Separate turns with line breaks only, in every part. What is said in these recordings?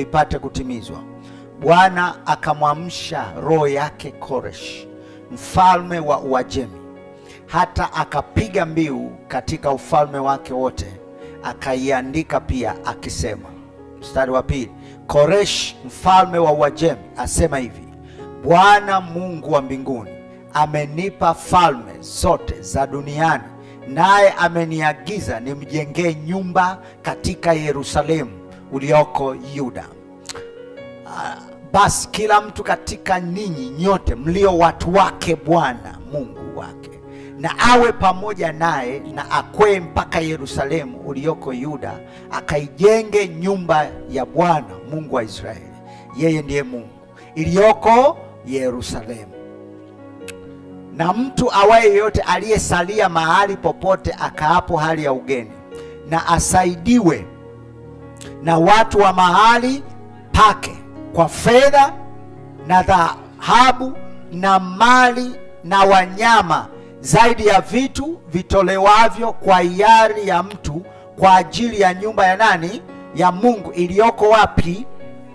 lipate kutimizwa. Bwana akamwamsha roho yake Koresh, mfalme wa Uajemi, hata akapiga mbiu katika ufalme wake wote, akaiandika pia akisema. Mstari wa 2, Koresh mfalme wa Uajemi asema hivi: Bwana Mungu wa mbinguni amenipa falme zote za duniani, naye ameniagiza nimjengee nyumba katika Yerusalemu ulioko Yuda. Basi kila mtu katika ninyi nyote mlio watu wake Bwana Mungu wake, na awe pamoja naye, na akwee mpaka Yerusalemu ulioko Yuda, akaijenge nyumba ya Bwana Mungu wa Israeli, yeye ndiye Mungu, iliyoko Yerusalemu. Na mtu awaye yote aliyesalia mahali popote akaapo hali ya ugeni, na asaidiwe na watu wa mahali pake kwa fedha na dhahabu na mali na wanyama, zaidi ya vitu vitolewavyo kwa hiari ya mtu kwa ajili ya nyumba ya nani? Ya Mungu, iliyoko wapi?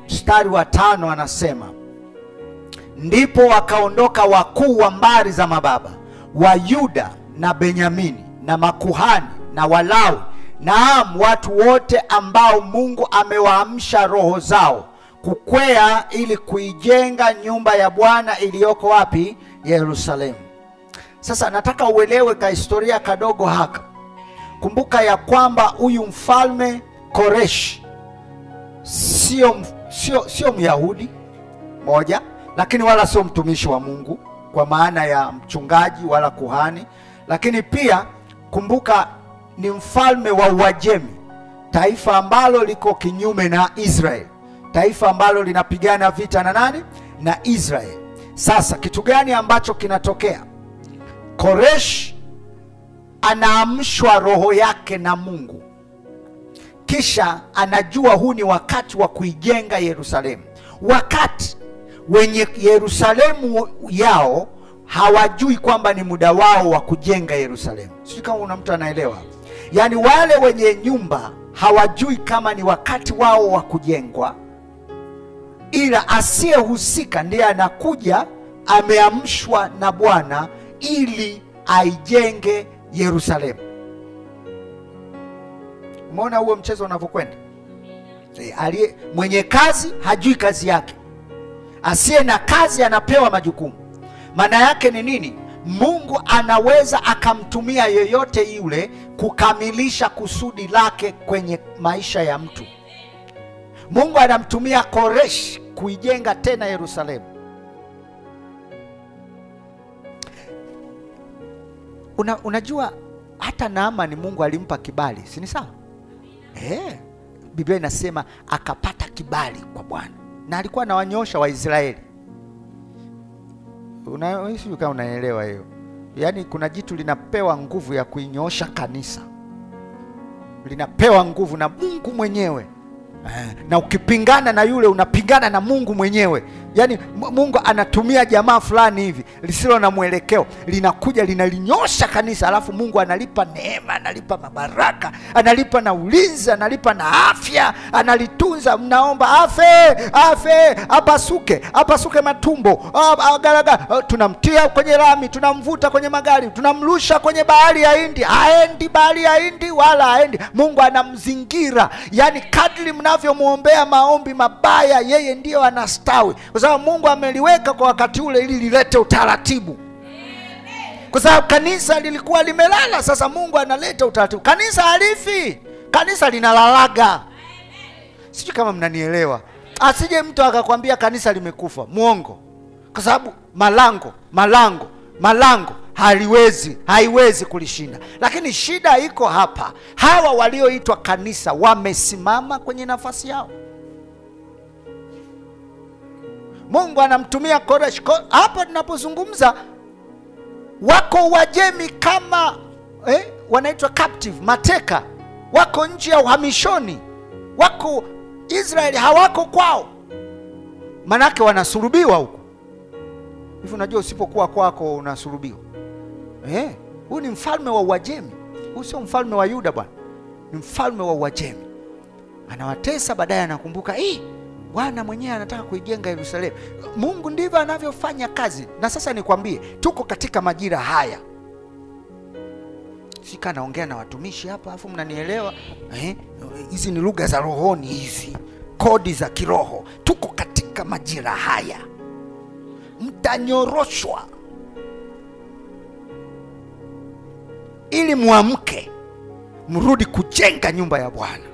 Mstari wa 5 anasema, ndipo wakaondoka wakuu wa mbari za mababa wa Yuda na Benyamini, na makuhani na Walawi, naam, watu wote ambao Mungu amewaamsha roho zao kukwea ili kuijenga nyumba ya Bwana iliyoko wapi? Yerusalemu. Sasa nataka uelewe ka historia kadogo haka. Kumbuka ya kwamba huyu mfalme Koresh sio Myahudi moja, lakini wala sio mtumishi wa Mungu kwa maana ya mchungaji wala kuhani, lakini pia kumbuka ni mfalme wa Uajemi, taifa ambalo liko kinyume na Israeli, taifa ambalo linapigana vita na nani? Na Israeli. Sasa kitu gani ambacho kinatokea? Koresh anaamshwa roho yake na Mungu, kisha anajua huu ni wakati wa kuijenga Yerusalemu. Wakati wenye Yerusalemu yao hawajui kwamba ni muda wao wa kujenga Yerusalemu. Sio kama una mtu anaelewa. Yaani wale wenye nyumba hawajui kama ni wakati wao wa kujengwa, ila asiyehusika ndiye anakuja ameamshwa na Bwana ili aijenge Yerusalemu. Umeona huo mchezo unavyokwenda? Mwenye kazi hajui kazi yake, asiye na kazi anapewa majukumu. Maana yake ni nini? Mungu anaweza akamtumia yoyote yule kukamilisha kusudi lake kwenye maisha ya mtu. Mungu anamtumia Koresh kuijenga tena Yerusalemu. Unajua hata Naamani Mungu alimpa kibali, si ni sawa? Biblia inasema akapata kibali kwa Bwana, na alikuwa anawanyosha Waisraeli. Unahisi kama unaelewa hiyo? Yaani kuna jitu linapewa nguvu ya kuinyosha kanisa, linapewa nguvu na Mungu mwenyewe. Na ukipingana na yule unapingana na Mungu mwenyewe. Yaani Mungu anatumia jamaa fulani hivi lisilo na mwelekeo, linakuja linalinyosha kanisa, alafu Mungu analipa neema, analipa mabaraka, analipa na ulinzi, analipa na afya, analitunza. Mnaomba afe, apasuke matumbo, agaraga, tunamtia kwenye rami, tunamvuta kwenye magari, tunamrusha kwenye bahari ya Hindi, haendi bahari ya Hindi wala haendi. Mungu anamzingira. Yaani kadri mnavyomuombea maombi mabaya, yeye ndiyo anastawi, kwa sababu Mungu ameliweka kwa wakati ule ili lilete utaratibu. Kwa sababu kanisa lilikuwa limelala, sasa Mungu analeta utaratibu. Kanisa halifi, kanisa linalalaga. Sijui kama mnanielewa. Asije mtu akakwambia kanisa limekufa, muongo. Kwa sababu malango haiwezi kulishinda. Lakini shida iko hapa. Hawa walioitwa kanisa wamesimama kwenye nafasi yao. Mungu anamtumia Koresh. Hapa tunapozungumza wako Uajemi kama wanaitwa captive, mateka, wako nchi ya uhamishoni, wako Israeli, hawako kwao. Manake wanasulubiwa huko. Hivi unajua usipokuwa kwako unasulubiwa. Huyu ni mfalme wa Uajemi. Huyu sio mfalme wa Yuda bwana. Ni mfalme wa Uajemi. Anawatesa, baadaye anakumbuka Bwana mwenyewe anataka kuijenga Yerusalemu. Mungu ndivyo anavyofanya kazi. Na sasa nikwambie, tuko katika majira haya. Sika naongea na watumishi hapa afu mnanielewa? Hizi ni lugha za rohoni, hizi kodi za kiroho. Tuko katika majira haya. Mtanyoroshwa ili muamke, mrudi kujenga nyumba ya Bwana.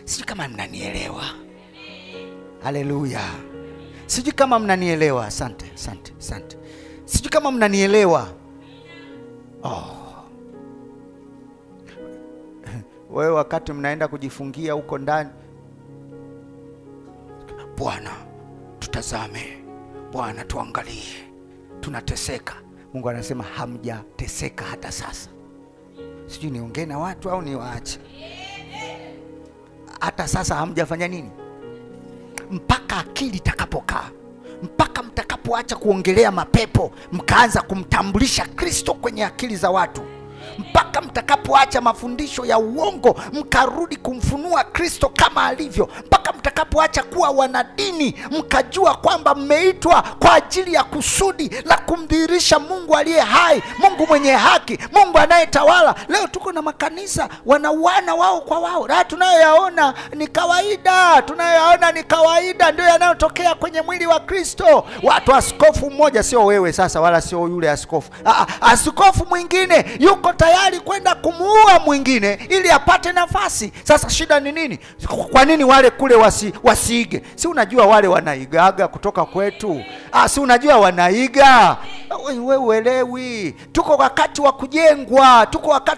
Sijui kama mnanielewa. Haleluya. Sijui kama mnanielewa. Asante. Sijui kama mnanielewa. Wewe wakati mnaenda kujifungia huko ndani, Bwana tutazame, Bwana tuangalie, tunateseka. Mungu anasema hamjateseka hata sasa. Sijui niongee na watu au niwaache. Hata sasa hamjafanya nini? Mpaka akili itakapokaa, mpaka mtakapoacha kuongelea mapepo, mkaanza kumtambulisha Kristo kwenye akili za watu, mpaka mtakapoacha mafundisho ya uongo, mkarudi kumfunua Kristo kama alivyo, mpaka mtakapoacha kuwa wanadini, mkajua kwamba mmeitwa kwa ajili ya kusudi la kumdhihirisha Mungu aliye hai, Mungu mwenye haki, Mungu anayetawala. Leo tuko na makanisa wanauana wao kwa wao. Tunayoyaona ni kawaida, ndio yanayotokea kwenye mwili wa Kristo. Watu, askofu mmoja, sio wewe sasa wala sio yule askofu, askofu mwingine yuko tayari kwenda kumuua mwingine ili apate nafasi. Sasa shida ni nini? Kwa nini wale kule wasiige? Si unajua wale wanaigaga kutoka kwetu? Si unajua wanaiga? Wewe uelewi. Tuko wakati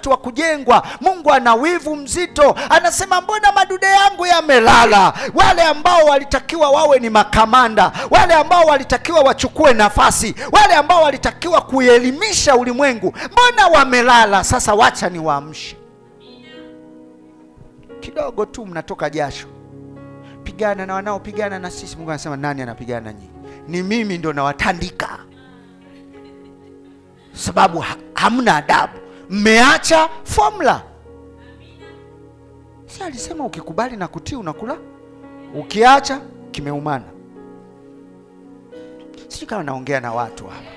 wa kujengwa. Mungu ana wivu mzito. Anasema, mbona madude yangu yamelala? Wale ambao walitakiwa wawe ni makamanda, wale ambao walitakiwa wachukue nafasi, wale ambao walitakiwa kuelimisha ulimwengu, mbona wamelala? Sasa wacha ni waamshe. Kidogo tu mnatoka jasho. Pigana na wanaopigana na sisi. Mungu anasema, nani anapigana nyinyi? Ni mimi ndo nawatandika. Sababu hamna adabu. Mmeacha formula. Si alisema ukikubali na kutii unakula, ukiacha kimeumana. Sisi kama naongea na watu hapa.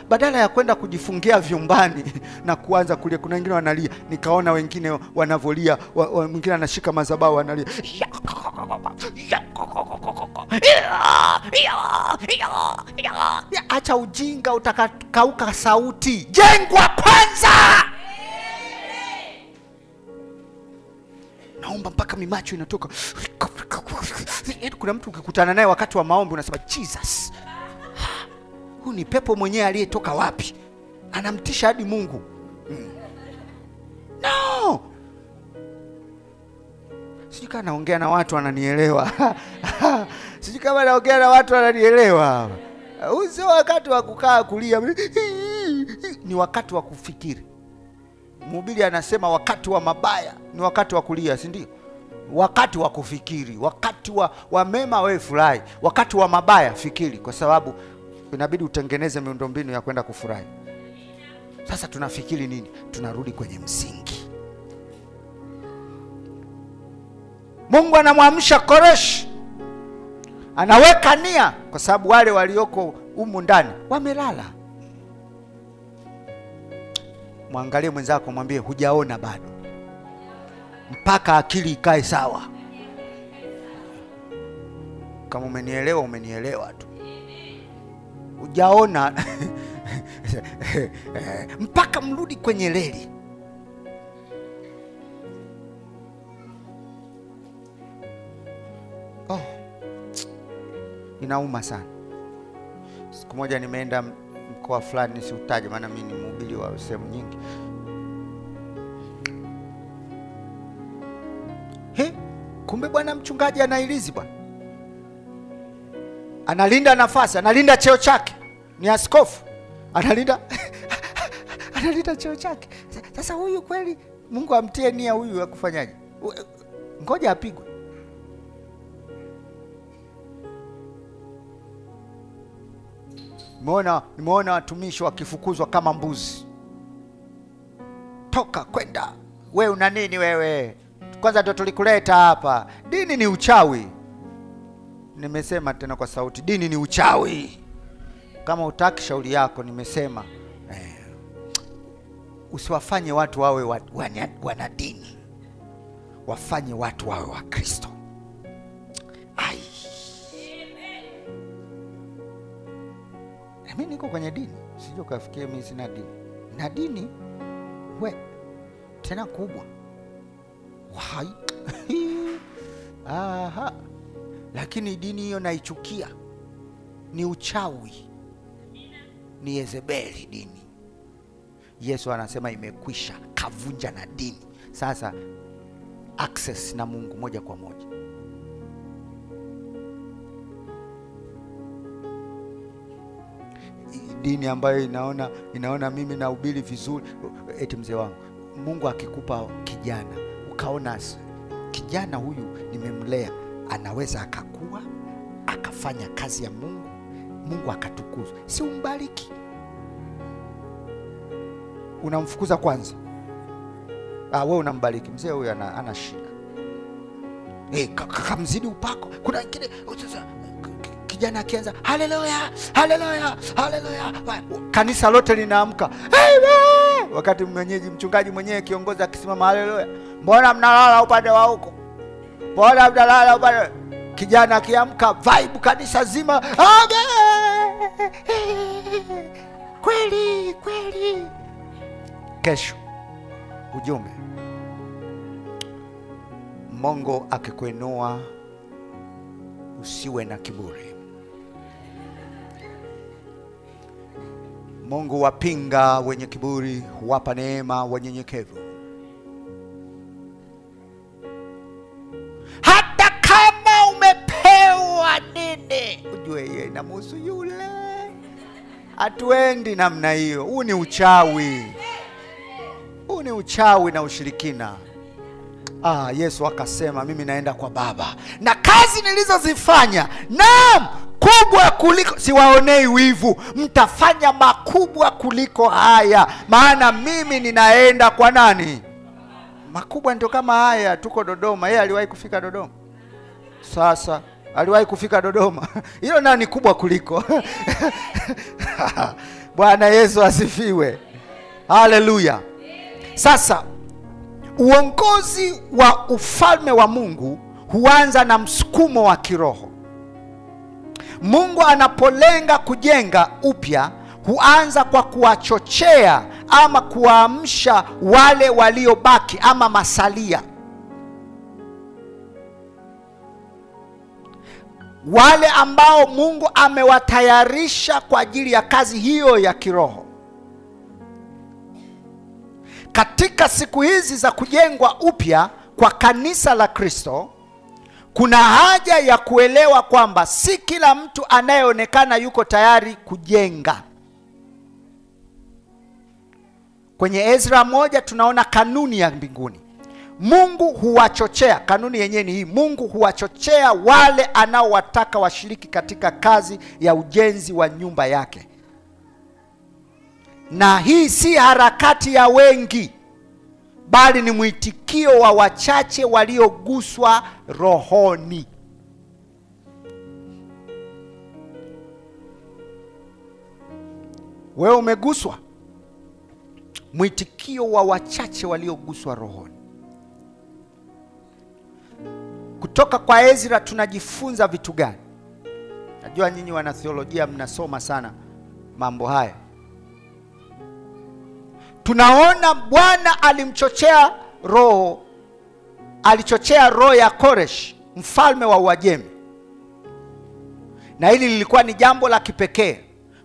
Badala ya kwenda kujifungia vyumbani na kuanza kulia, kuna wengine wanalia. Nikaona wengine wanavolia, mwingine anashika madhabahu analia. Acha ujinga, utakauka sauti. Jengwa kwanza. Naomba mpaka mimacho inatoka. Kuna mtu ukikutana naye wakati wa maombi unasema, Jesus, huu ni pepo mwenyewe aliyetoka wapi? Anamtisha hadi Mungu. No. Sijui kama naongea na watu wananielewa. Sio wakati wa kukaa kulia. Ni wakati wa kufikiri. Mhubiri anasema wakati wa mabaya ni wakati wa kulia, si ndio? Wakati wa kufikiri, wakati wa mema wewe furahi, wakati wa mabaya fikiri, kwa sababu inabidi utengeneze miundombinu ya kwenda kufurahi. Sasa tunafikiri nini? Tunarudi kwenye msingi. Mungu anamwamsha Koreshi, anaweka nia, kwa sababu wale walioko humu ndani wamelala. Mwangalie mwenzako, mwambie hujaona bado, mpaka akili ikae sawa. Kama umenielewa tu. Hujaona mpaka mrudi kwenye reli. Inauma sana. Siku moja nimeenda mkoa fulani, nisiutaje maana mimi ni mhubiri wa sehemu nyingi. Kumbe bwana mchungaji anailizi bwana. Analinda nafasi, analinda cheo chake. Ni askofu. Analinda cheo chake. Sasa huyu kweli Mungu amtie nia huyu akufanyaje? Ngoja apigwe. Nimeona watumishi wakifukuzwa kama mbuzi. Toka kwenda. Wewe una nini wewe? kwanza ndio tulikuleta hapa. Dini ni uchawi. Nimesema tena kwa sauti, dini ni uchawi. Kama utaki shauri yako, nimesema usiwafanye watu wawe wana dini, wafanye watu wawe wa Kristo. Ai, mimi niko kwenye dini, sije ukafikia mimi sina dini. Na dini tena kubwa. Wai. Aha. Lakini dini hiyo naichukia. Ni uchawi. Ni Yezebeli dini. Yesu anasema imekwisha, kavunja na dini. Sasa access na Mungu moja kwa moja. Dini ambayo inaona mimi nahubiri vizuri. Eti mzee wangu, Mungu akikupa kijana, ukaona kijana huyu nimemlea, anaweza akakua, akafanya kazi ya Mungu, Mungu akatukuzwa, si umbariki? Unamfukuza kwanza? Wewe unambariki. Mzee huyu ana shida. Kamzidi upako. Kuna wengine kijana akianza haleluya, haleluya, haleluya, kanisa lote linaamka. Wakati mwenyeji, mchungaji mwenyewe, kiongozi akisimama haleluya, mbona mnalala upande wa huko? Mbona mnalala upande? Kijana akiamka, vibe kanisa zima. Kweli kweli. Kesho ujumbe, Mungu akikuinua usiwe na kiburi. Mungu wapinga wenye kiburi, huwapa neema wanyenyekevu. Hata kama umepewa nini, ujue yeye inamhusu yule. Hatuendi namna hiyo. Huu ni uchawi. Huu ni uchawi na ushirikina. Yesu akasema mimi naenda kwa Baba, na kazi nilizozifanya naam kubwa kuliko, siwaonei wivu, mtafanya makubwa kuliko haya, maana mimi ninaenda kwa nani? Makubwa ndio kama haya. Tuko Dodoma. Yeye aliwahi kufika Dodoma. Sasa aliwahi kufika Dodoma. Hilo nani kubwa kuliko? Bwana Yesu asifiwe. Haleluya. Sasa uongozi wa ufalme wa Mungu huanza na msukumo wa kiroho. Mungu anapolenga kujenga upya, huanza kwa kuwachochea ama kuwaamsha wale waliobaki ama masalia. Wale ambao Mungu amewatayarisha kwa ajili ya kazi hiyo ya kiroho. Katika siku hizi za kujengwa upya kwa kanisa la Kristo, kuna haja ya kuelewa kwamba si kila mtu anayeonekana yuko tayari kujenga. Kwenye Ezra 1 tunaona kanuni ya mbinguni. Mungu huwachochea, kanuni yenyewe ni hii, Mungu huwachochea wale anaowataka washiriki katika kazi ya ujenzi wa nyumba yake. Na hii si harakati ya wengi, bali ni mwitikio wa wachache walioguswa rohoni. Wewe umeguswa? Mwitikio wa wachache walioguswa rohoni. Kutoka kwa Ezra tunajifunza vitu gani? Najua nyinyi wana theolojia mnasoma sana mambo haya. Tunaona Bwana alimchochea roho, alichochea roho ya Koresh, mfalme wa Uajemi. Na hili lilikuwa ni jambo la kipekee.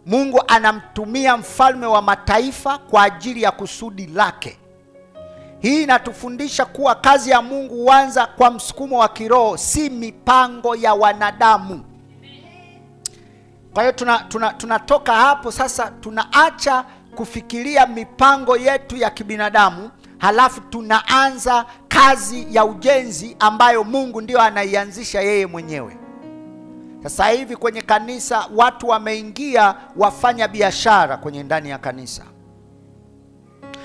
Mungu anamtumia mfalme wa mataifa kwa ajili ya kusudi lake. Hii inatufundisha kuwa kazi ya Mungu huanza kwa msukumo wa kiroho, si mipango ya wanadamu. Kwa hiyo tunatoka hapo sasa, tunaacha kufikiria mipango yetu ya kibinadamu, halafu tunaanza kazi ya ujenzi ambayo Mungu ndio anaianzisha yeye mwenyewe. Sasa hivi kwenye kanisa watu wameingia wafanya biashara kwenye ndani ya kanisa.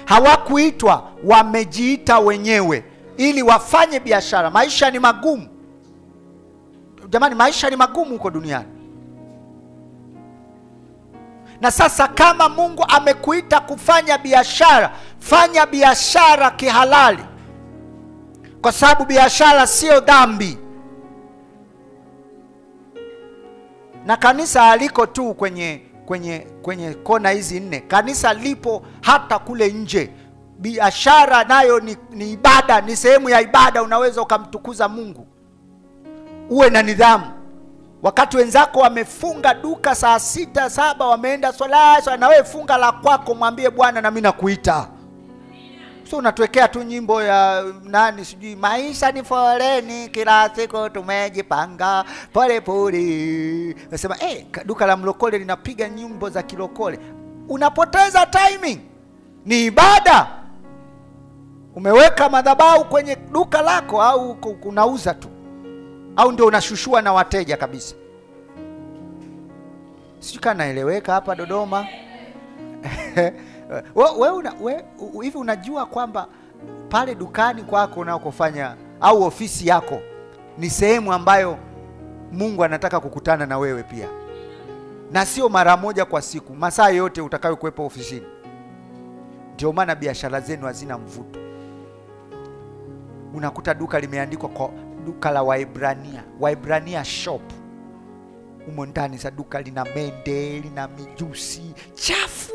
Hawakuitwa, wamejiita wenyewe. ili wafanye biashara. Maisha ni magumu. Jamani, maisha ni magumu huko duniani. Na sasa kama Mungu amekuita kufanya biashara, fanya biashara kihalali. Kwa sababu biashara sio dhambi. Na kanisa haliko tu kwenye kona hizi 4. Kanisa lipo hata kule nje. Biashara nayo ni ibada, ni sehemu ya ibada. Unaweza ukamtukuza Mungu. Uwe na nidhamu. Wakati wenzako wamefunga duka saa 6, 7 wameenda swala, na wewe funga la kwako, mwambie Bwana na mimi nakuita. So unatuwekea tu nyimbo ya nani sijui, maisha ni foleni, kila siku tumejipanga pole pole. Nasema duka la mlokole linapiga nyimbo za kilokole. Unapoteza timing. Ni ibada. Umeweka madhabahu kwenye duka lako au unauza tu? Au ndio unashushua na wateja kabisa? Sijui kana naeleweka hapa Dodoma. Hivi unajua kwamba pale dukani kwako unakofanya au ofisi yako ni sehemu ambayo Mungu anataka kukutana na wewe pia. Na sio mara moja kwa siku, masaa yote utakayokuwepo ofisini. Ndio maana biashara zenu hazina mvuto. Unakuta duka limeandikwa kwa duka la Waibrania shop. Umo ndani za duka lina mende, lina mijusi, chafu.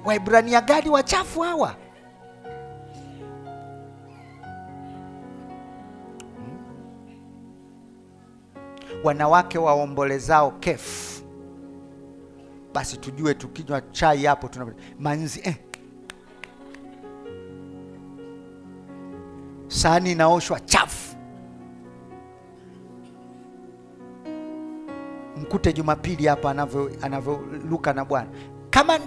Waibrania gani wachafu hawa? Wanawake waombolezao kefu. Basi tujue tukinywa chai hapo manzi sahani inaoshwa chafu. Mkute Jumapili hapa anavyoruka na Bwana kama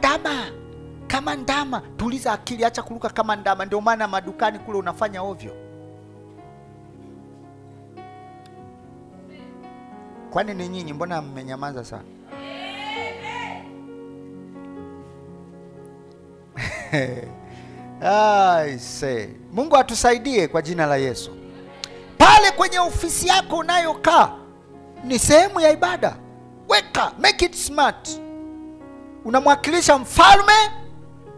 ndama. Tuliza akili, acha kuruka kama ndama. Ndio maana madukani kule unafanya ovyo. Kwani ni nyinyi mbona mmenyamaza sana? I say, Mungu atusaidie kwa jina la Yesu. Pale kwenye ofisi yako unayokaa ni sehemu ya ibada. Weka, make it smart. Unamwakilisha mfalme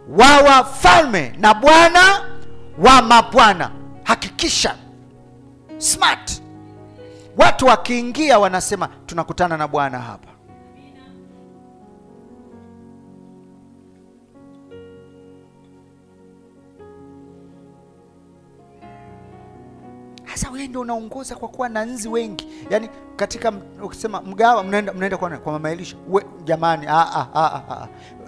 wa wafalme na Bwana wa mabwana. Hakikisha smart. Watu wakiingia wanasema tunakutana na Bwana hapa. Sasa wewe ndio unaongoza kwa kuwa na nzi wengi. Yaani katika ukisema mgawa mnaenda kwa Mama Elisha. Jamani,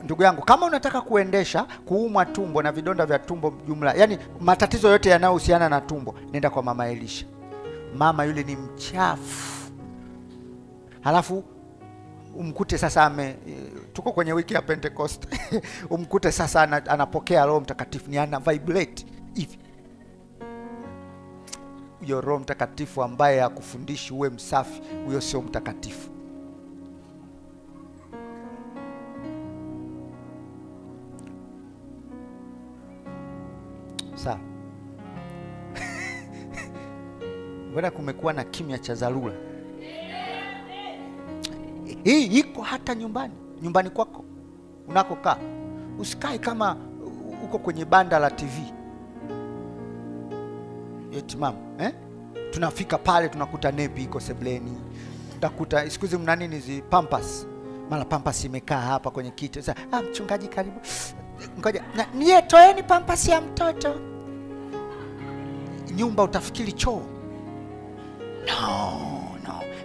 ndugu yangu, kama unataka kuendesha kuumwa tumbo na vidonda vya tumbo jumla, yani matatizo yote yanayohusiana na tumbo, nenda kwa Mama Elisha. Mama yule ni mchafu. Halafu umkute sasa tuko kwenye wiki ya Pentecost. Umkute sasa anapokea Roho Mtakatifu, ni ana vibrate hivi. Huyo Roho Mtakatifu ambaye hakufundishi uwe msafi, huyo sio mtakatifu. Sawa. Mbona kumekuwa na kimya cha dharura? Hii iko hata nyumbani kwako unakokaa. Usikae kama uko kwenye banda la TV. Eti mama, tunafika pale tunakuta nepi iko sebleni. Tutakuta siku hizi mna nini hizi Pampers. Mara Pampers imekaa hapa kwenye kiti. Sasa mchungaji karibu. Ngoja, nie toeni Pampers ya mtoto. Nyumba utafikiri choo. No.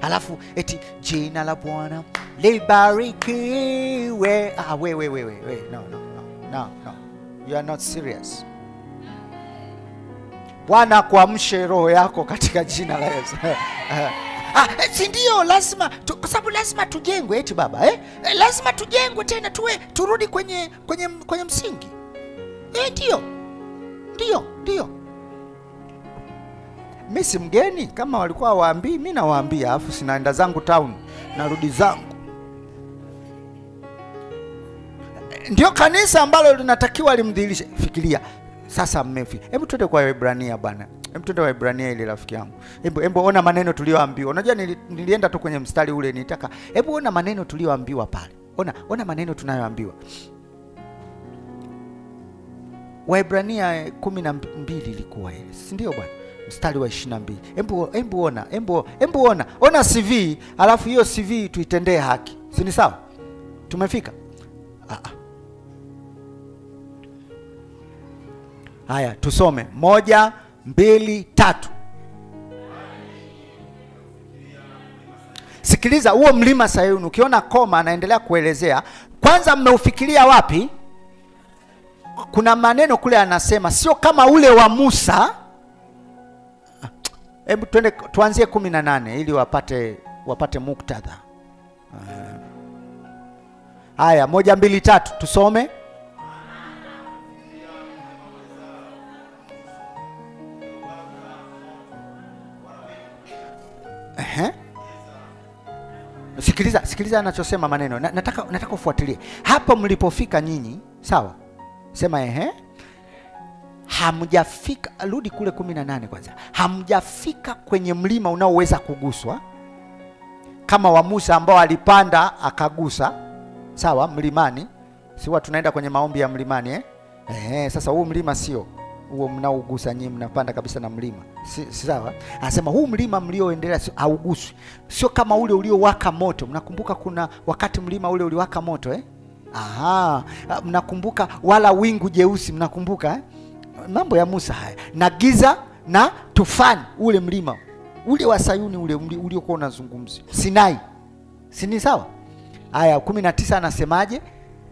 Halafu eti jina la Bwana libarikiwe. We. No. You are not serious. Bwana kuamshe roho yako katika jina la Yesu. Si ndio lazima kwa sababu lazima tujengwe eti baba lazima tujengwe tena turudi kwenye msingi. Ndio. Mimi si mgeni, kama walikuwa waambii mimi nawaambia, afu sinaenda zangu town narudi zangu. Ndio kanisa ambalo linatakiwa limdhihirishe. Sasa mmefika. Hebu twende kwa Waebrania bwana. Hebu twende Waebrania ile rafiki yangu. Hebu ona maneno tulioambiwa. Unajua nilienda tu kwenye mstari ule nitaka. Hebu ona maneno tulioambiwa pale. Ona maneno tunayoambiwa. Waebrania 12 ilikuwa ile. Si ndio bwana? Mstari wa 22. Hebu ona CV, alafu hiyo CV tuitendee haki. Si ni sawa? Tumefika? Haya, tusome 1, 2, 3. Sikiliza, huo mlima Sayuni, ukiona koma anaendelea kuelezea. Kwanza mmeufikiria wapi? Kuna maneno kule anasema sio kama ule wa Musa. Hebu twende tuanzie 18 ili wapate muktadha. Haya, 1, 2, 3 tusome. Sikiliza anachosema maneno. Nataka ufuatilie. Hapa mlipofika nyinyi, sawa? Sema hamjafika, rudi kule 18 kwanza. Hamjafika kwenye mlima unaoweza kuguswa kama wa Musa ambao alipanda akagusa. Sawa, mlimani. Si watu tunaenda kwenye maombi ya mlimani sasa huu mlima sio huo mnaogusa nyinyi, mnapanda kabisa na mlima. Si sawa? Anasema huu mlima mlioendelea hauguswi. Sio kama ule uliowaka moto. Mnakumbuka kuna wakati mlima ule uliwaka moto mnakumbuka, wala wingu jeusi, mnakumbuka mambo ya Musa haya. Na giza na tufani, ule mlima ule wa Sayuni ule uliokuwa unazungumzia Sinai. Si sawa? Haya, 19 anasemaje?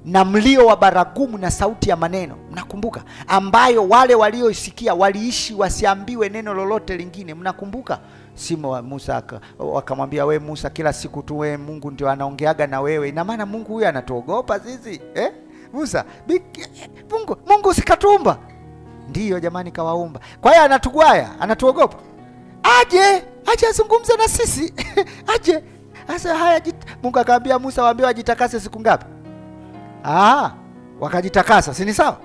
Na mlio wa baragumu na sauti ya maneno, mnakumbuka, ambayo wale walioisikia waliishi wasiambiwe neno lolote lingine. Mnakumbuka Simo wa Musa wakamwambia, we Musa, kila siku tu we Mungu ndio anaongeaga na wewe. Ina maana Mungu huyu anatuogopa sisi Musa, Mungu sikatumba. Ndiyo jamani, kawaumba. Kwa hiyo anatugwaya, anatuogopa. Aje azungumze na sisi. Aje. Sasa haya Mungu akamwambia Musa, waambie wajitakase siku ngapi? Wakajitakasa, si ni sawa?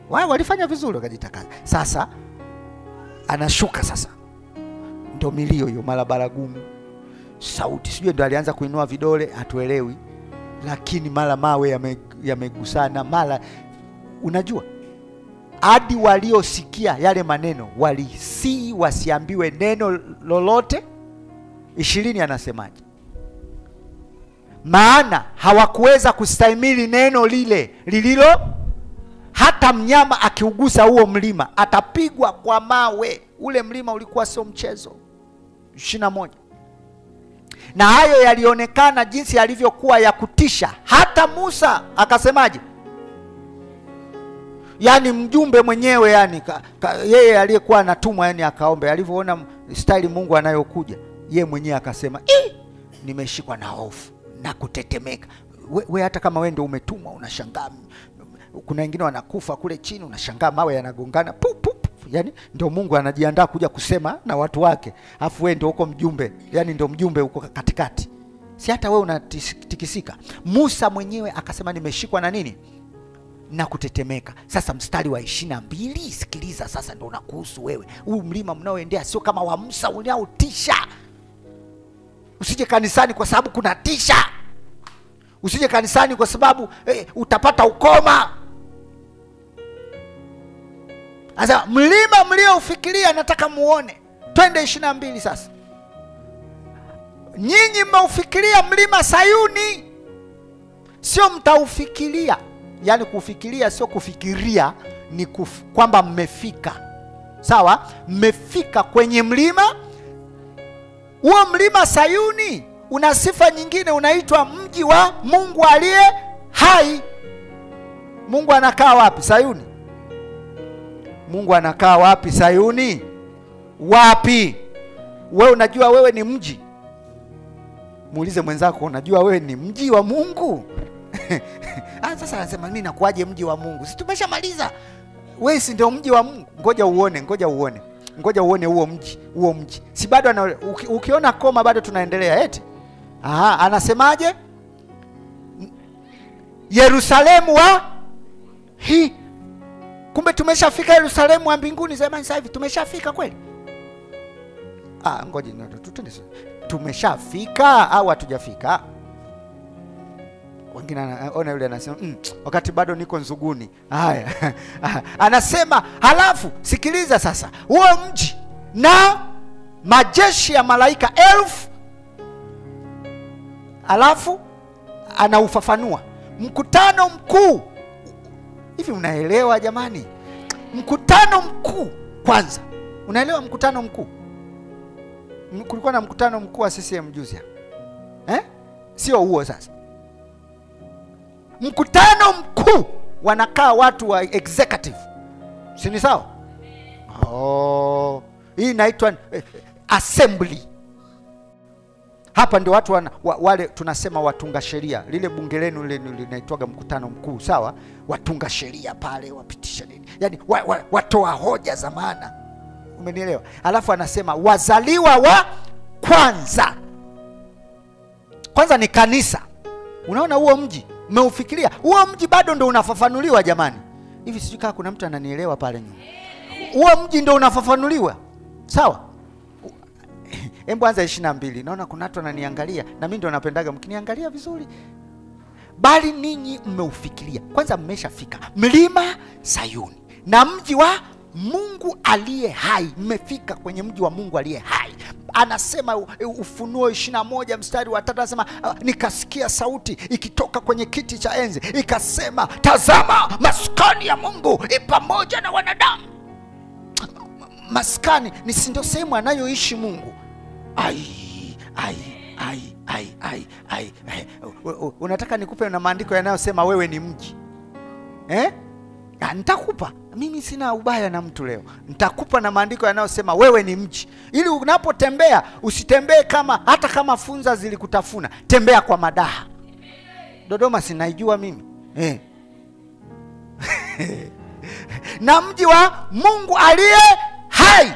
Wao walifanya vizuri, wakajitakasa. Sasa anashuka sasa. Ndio milio hiyo, mara baragumu, sauti, sijui ndio alianza kuinua vidole, hatuelewi. Lakini mara mawe yamegusana, mara unajua, hadi waliosikia yale maneno walisi wasiambiwe neno lolote. 20 anasemaje? Maana hawakuweza kustahimili neno lile lililo, hata mnyama akiugusa huo mlima atapigwa kwa mawe. Ule mlima ulikuwa sio mchezo. 21. Na hayo yalionekana jinsi yalivyokuwa ya kutisha, hata Musa akasemaje? Yani mjumbe mwenyewe, yani yeye aliyekuwa anatumwa, yani akaombe, alivyoona style Mungu anayokuja, yeye mwenyewe akasema, nimeshikwa na hofu na kutetemeka. We hata kama wewe ndio umetumwa unashangaa. Kuna wengine wanakufa kule chini, unashangaa mawe yanagongana. Yani ndio Mungu anajiandaa kuja kusema na watu wake. Afu wewe ndio uko mjumbe. Yani ndio mjumbe uko katikati. Si hata wewe unatikisika. Musa mwenyewe akasema nimeshikwa na nini? Na kutetemeka. Sasa mstari wa 22, sikiliza sasa, ndio unakuhusu wewe. Huu mlima mnaoendea sio kama wa Musa unaotisha. Usije kanisani kwa sababu kuna tisha. Usije kanisani kwa sababu utapata ukoma. Sasa mlima mlioufikiria nataka muone. Twende 22 sasa. Nyinyi mmeufikiria mlima Sayuni. Sio mtaufikiria. Yaani kufikiria sio kufikiria, ni kwamba mmefika. Sawa? Mmefika kwenye mlima. Huo mlima Sayuni una sifa nyingine, unaitwa mji wa Mungu aliye hai. Mungu anakaa wapi? Sayuni. Mungu anakaa wapi? Sayuni. Wapi? Wewe unajua wewe ni mji? Muulize mwenzako, unajua wewe ni mji wa Mungu? Sasa anasema mimi nakuaje mji wa Mungu? Si tumeshamaliza. Wewe si ndio mji wa Mungu? Ngoja uone huo mji. Si bado ukiona koma bado tunaendelea eti. Anasemaje? Yerusalemu wa Kumbe tumeshafika Yerusalemu wa mbinguni zamani. Sasa hivi tumeshafika kweli? Ngoja tutende. Tumeshafika au hatujafika? Wengine anaona yule anasema wakati bado niko nzuguni. Haya. Anasema halafu sikiliza sasa, huo mji na majeshi ya malaika 1000. Halafu anaufafanua mkutano mkuu. Hivi unaelewa jamani? Mkutano mkuu kwanza. Unaelewa mkutano mkuu? Kulikuwa na mkutano mkuu wa CCM juzi. Sio huo sasa. Mkutano mkuu wanakaa watu wa executive. Si ni sawa? Hii inaitwa assembly. Hapa ndio watu wale tunasema watunga sheria. Lile bunge lenu linaitwaga mkutano mkuu, sawa? Watunga sheria pale wapitisha nini? Yaani watoa hoja za maana. Umenielewa? Alafu anasema wazaliwa wa kwanza. Kwanza ni kanisa. Unaona huo mji? Umeufikiria? Huo mji bado ndio unafafanuliwa jamani. Hivi sijui kama kuna mtu ananielewa pale nyuma. Huo mji ndio unafafanuliwa. Sawa? Hebu anza 22. Naona kuna watu wananiangalia na mimi ndio napendaga mkiniangalia vizuri. Bali ninyi mmeufikiria. Kwanza mmeshafika mlima Sayuni na mji wa Mungu aliye hai. Mmefika kwenye mji wa Mungu aliye hai. Anasema Ufunuo 21 mstari wa 3, anasema nikasikia sauti ikitoka kwenye kiti cha enzi ikasema, tazama maskani ya Mungu pamoja na wanadamu. Maskani ni ndio sehemu anayoishi Mungu. Unataka nikupe na maandiko yanayosema wewe ni mji? Nitakupa. Mimi sina ubaya na mtu leo. Nitakupa na maandiko yanayosema wewe ni mji. Ili unapotembea usitembee hata kama funza zilikutafuna. Tembea kwa madaha. Dodoma sinaijua mimi. Na mji wa Mungu aliye hai.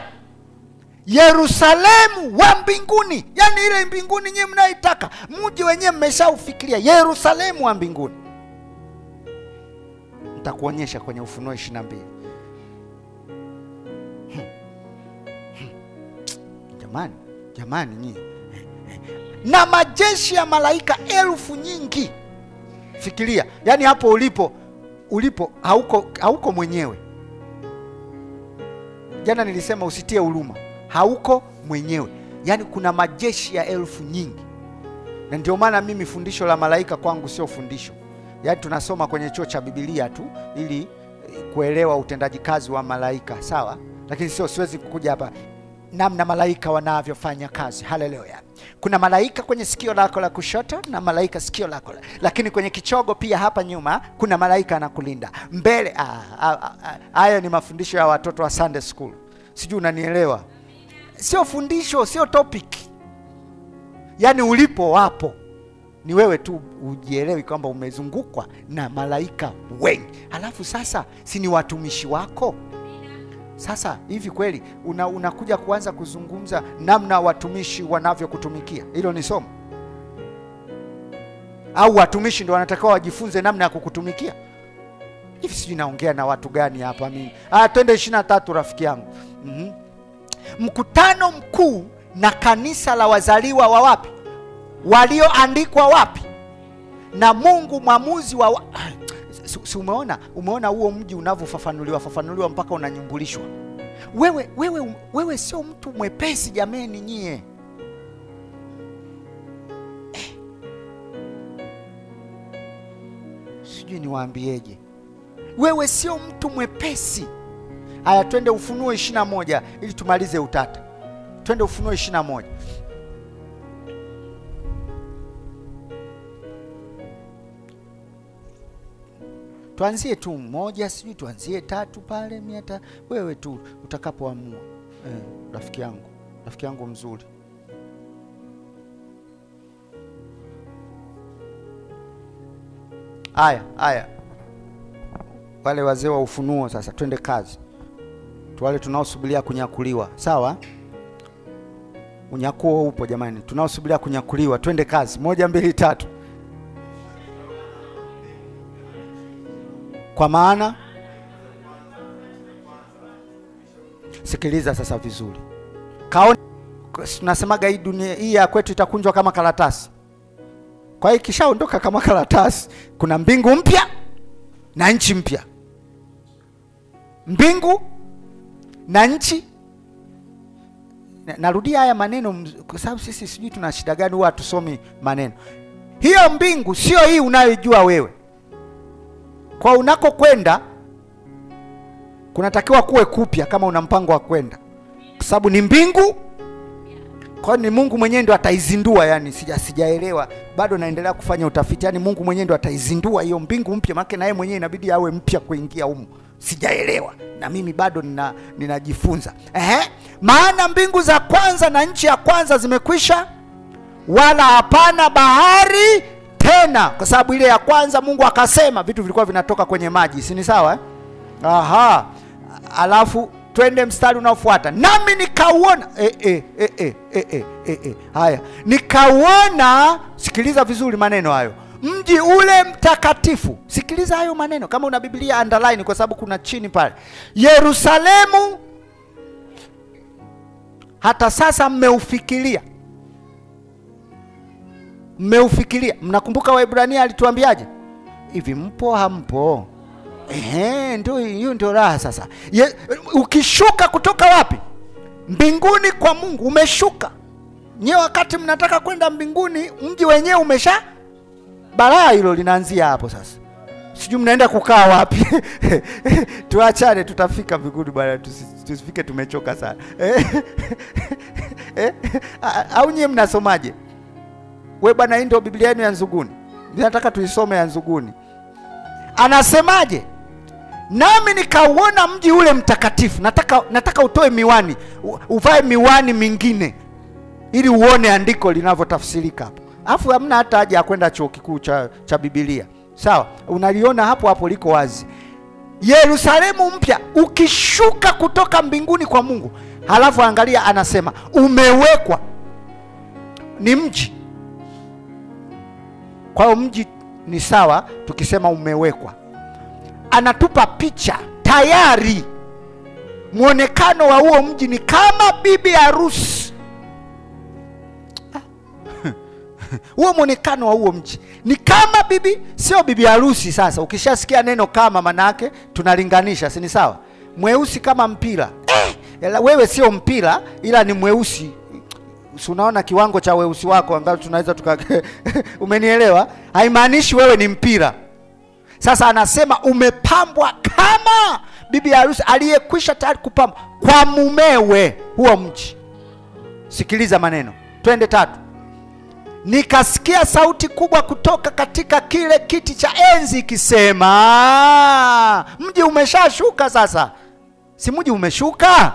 Yerusalemu wa mbinguni. Yaani ile mbinguni nyinyi mnaitaka. Mji wenyewe mmeshaufikiria. Yerusalemu wa mbinguni. Nitakuonyesha kwenye Ufunuo 22. Jamani nyinyi. Na majeshi ya malaika 1000 nyingi. Fikiria, yani hapo ulipo hauko mwenyewe. Jana nilisema usitie huruma. Hauko mwenyewe. Yani kuna majeshi ya 1000 nyingi. Na ndio maana mimi fundisho la malaika kwangu sio fundisho. Yaani tunasoma kwenye chuo cha Biblia tu ili kuelewa utendaji kazi wa malaika, sawa? Lakini siwezi kukuja hapa namna malaika wanavyofanya kazi. Haleluya. Kuna malaika kwenye sikio lako la kushoto na malaika sikio lako. Lakini kwenye kichogo pia hapa nyuma kuna malaika anakulinda. Mbele haya ni mafundisho ya watoto wa Sunday school. Sijui unanielewa. Sio fundisho, sio topic. Yaani ulipo wapo. Ni wewe tu ujielewi kwamba umezungukwa na malaika wengi. Alafu sasa si ni watumishi wako? Sasa hivi kweli unakuja kuanza kuzungumza namna watumishi wanavyokutumikia. Hilo ni somo? Au watumishi ndio wanatakiwa wajifunze namna ya kukutumikia? Hivi sijui naongea na watu gani hapa mimi. Twende 23 rafiki yangu. Mkutano mkuu na kanisa la wazaliwa wa wapi? Walioandikwa wapi? Na Mungu mwamuzi wa si umeona huo mji unavyofafanuliwa mpaka unanyumbulishwa. Wewe sio mtu mwepesi jameni nyie. Sijui niwaambieje. Wewe sio mtu mwepesi. Haya twende Ufunuo 21 ili tumalize utata. Twende Ufunuo 21. Tuanzie tu 1, sijui tuanzie 3 pale 100. Wewe tu utakapoamua. Rafiki yangu mzuri. Haya. Wale wazee wa ufunuo sasa twende kazi. Wale tunaosubiria kunyakuliwa, sawa? Unyakuo upo jamani. Tunaosubiria kunyakuliwa, twende kazi. 1 2 3. Kwa maana Sikiliza sasa vizuri. Kaona tunasemaga hii dunia hii ya kwetu itakunjwa kama karatasi. Kwa hiyo kishaondoka kama karatasi, kuna mbingu mpya na nchi mpya. Mbingu na nchi. Narudia haya maneno kwa sababu sisi sijui tuna shida gani huwa tusomi maneno. Hiyo mbingu sio hii unayojua wewe. Kwa unako kwenda kunatakiwa kuwe kupya kama una mpango wa kwenda. Kwa sababu ni mbingu. Kwa ni Mungu mwenyewe ndo ataizindua, yani sijaelewa. Bado naendelea kufanya utafiti. Yani Mungu mwenyewe ndo ataizindua hiyo mbingu mpya, maana na yeye mwenyewe inabidi awe mpya kuingia huko. Sijaelewa. Na mimi bado ninajifunza. Maana mbingu za kwanza na nchi ya kwanza zimekwisha, wala hapana bahari tena. Kwa sababu ile ya kwanza Mungu akasema vitu vilikuwa vinatoka kwenye maji, si ni sawa? Alafu twende mstari unaofuata. Nami nikauona haya, nikauona, sikiliza vizuri maneno hayo, mji ule mtakatifu. Sikiliza hayo maneno, kama una Biblia underline kwa sababu kuna chini pale. Yerusalemu hata sasa mmeufikiria. Mmeufikiria. Mnakumbuka Waebrania alituambiaje? Hivi mpo hampo? Ndio hiyo ndio raha sasa. Ukishuka kutoka wapi? Mbinguni kwa Mungu umeshuka. Nyewe wakati mnataka kwenda mbinguni, mji wenyewe umesha balaa, hilo linaanzia hapo sasa. Sijui mnaenda kukaa wapi. Tuachane, tutafika mbinguni bwana, tusifike tumechoka sana. Au nyie mnasomaje? Wewe bwana, hii ndio Biblia yenu ya Nzuguni. Ninataka tuisome ya Nzuguni. Anasemaje? Nami nikauona mji ule mtakatifu. Nataka utoe miwani, uvae miwani mingine ili uone andiko linavyotafsirika hapo. Alafu hamna hata haja ya kwenda chuo kikuu cha Biblia. Sawa? Unaliona hapo liko wazi. Yerusalemu mpya ukishuka kutoka mbinguni kwa Mungu. Halafu angalia, anasema umewekwa. Ni mji. Kwa hiyo mji ni sawa tukisema umewekwa. Anatupa picha tayari. Muonekano wa huo mji ni kama bibi harusi. Huo muonekano wa huo mji ni kama bibi, sio bibi harusi. Sasa ukishasikia neno kama, manake tunalinganisha, si ni sawa? Mweusi kama mpira. Wewe sio mpira ila ni mweusi. Unaona kiwango cha weusi wako angalau tunaweza umenielewa? Haimaanishi wewe ni mpira. Sasa anasema umepambwa kama bibi harusi aliyekwisha tayari kupambwa kwa mumewe, huo mji. Sikiliza maneno. Twende 3. Nikasikia sauti kubwa kutoka katika kile kiti cha enzi ikisema, mji umeshashuka sasa. Si mji umeshuka?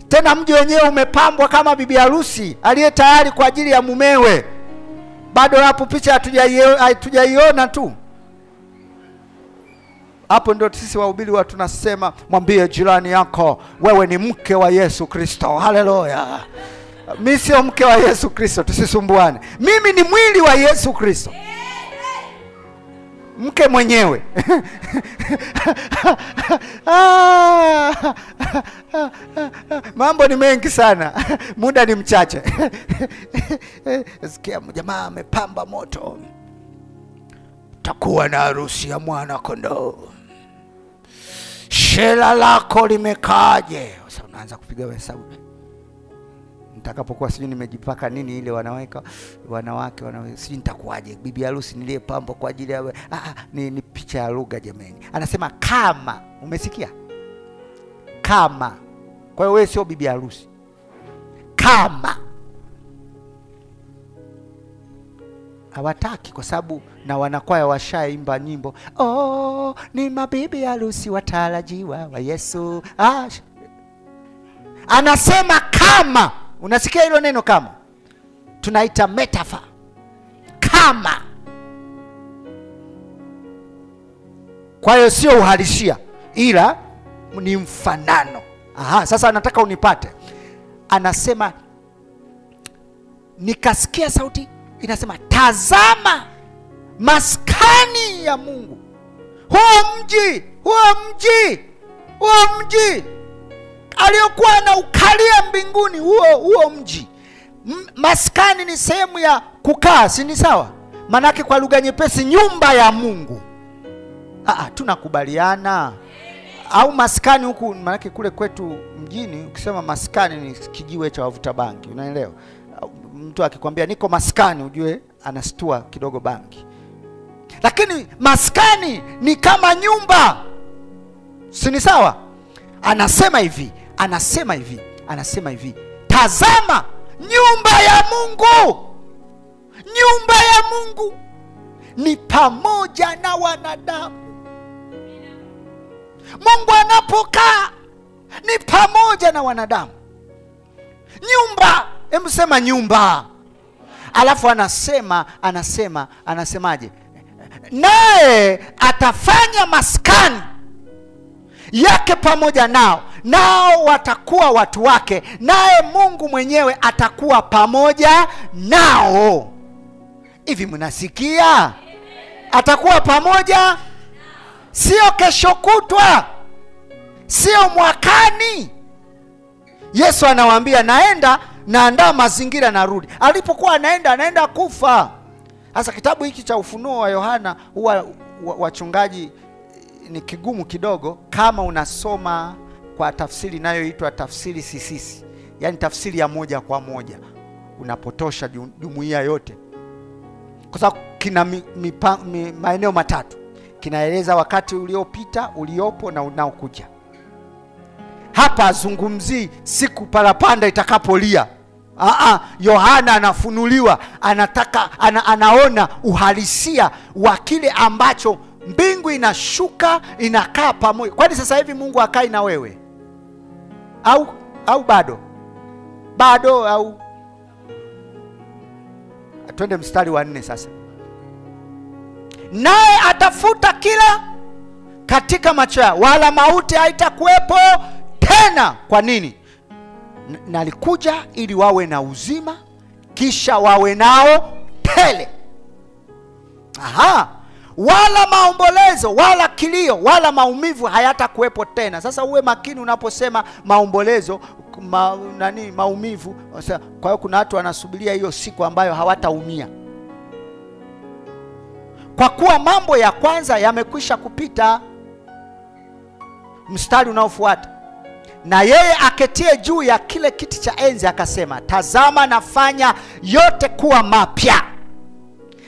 Tena mji wenyewe umepambwa kama bibi harusi aliye tayari kwa ajili ya mumewe. Bado hapo picha hatujaiona tu. Hapo ndio sisi wahubiri watu tunasema, mwambie jirani yako wewe ni mke wa Yesu Kristo. Haleluya. Mimi sio mke wa Yesu Kristo, tusisumbuane. Mimi ni mwili wa Yesu Kristo. Mke mwenyewe. Mambo ni mengi sana. Muda ni mchache. Sikia jamaa amepamba moto. Takuwa na harusi ya mwana kondoo. Shela lako limekaje? Sasa unaanza kupiga hesabu. Nitakapokuwa sijui nimejipaka nini ile wanawake sijui nitakuaje bibi harusi niliyepambwa kwa ajili ya ni picha ya lugha jamani. Anasema kama, umesikia? Kama. Kwa hiyo wewe sio bibi harusi. Kama. Hawataki kwa sababu na wanakwaya washaimba nyimbo, ni mabibi harusi watarajiwa wa Yesu. Anasema kama. Unasikia hilo neno kama? Tunaita metaphor. Kama. Kwa hiyo sio uhalisia ila ni mfanano. Sasa nataka unipate. Anasema nikasikia sauti inasema, tazama maskani ya Mungu. Huo mji aliyokuwa anaukalia mbinguni huo mji. Maskani ni sehemu ya kukaa, si ni sawa? Manake kwa lugha nyepesi, nyumba ya Mungu. Tunakubaliana? Au maskani huku, manake kule kwetu mjini ukisema maskani ni kijiwe cha wavuta bangi, unaelewa? Mtu akikwambia niko maskani, ujue anastua kidogo bangi. Lakini maskani ni kama nyumba, si ni sawa? Anasema hivi, tazama nyumba ya Mungu, nyumba ya Mungu ni pamoja na wanadamu. Mungu anapokaa ni pamoja na wanadamu. Nyumba, hebu sema nyumba. Alafu anasemaje? Naye atafanya maskani yake pamoja nao, nao watakuwa watu wake, naye Mungu mwenyewe atakuwa pamoja nao. Hivi mnasikia? Atakuwa pamoja, sio kesho kutwa, sio mwakani. Yesu anawaambia naandaa mazingira, narudi. Alipokuwa anaenda kufa. Sasa kitabu hiki cha Ufunuo wa Yohana huwa wachungaji ni kigumu kidogo kama unasoma kwa tafsiri inayoitwa tafsiri sisisi, yani tafsiri ya moja kwa moja. Unapotosha jumuiya yote, kwa sababu kina maeneo matatu. Kinaeleza wakati uliopita, uliopo na unaokuja. Hapa azungumzi siku parapanda itakapolia. Yohana anafunuliwa, anaona uhalisia wa kile ambacho mbingu inashuka, inakaa pamoja. Kwani sasa hivi Mungu akai na wewe? Au bado au? Twende mstari wa 4 sasa. Naye atafuta kila katika macho yao, wala mauti haitakuwepo tena. Kwa nini? Nalikuja ili wawe na uzima, kisha wawe nao tele. Wala maombolezo, wala kilio, wala maumivu hayatakuwepo tena. Sasa uwe makini unaposema maombolezo, maumivu. Kwa hiyo kuna watu wanasubiria hiyo siku ambayo hawataumia, kwa kuwa mambo ya kwanza yamekwisha kupita. Mstari unaofuata, na yeye aketie juu ya kile kiti cha enzi akasema, tazama nafanya yote kuwa mapya.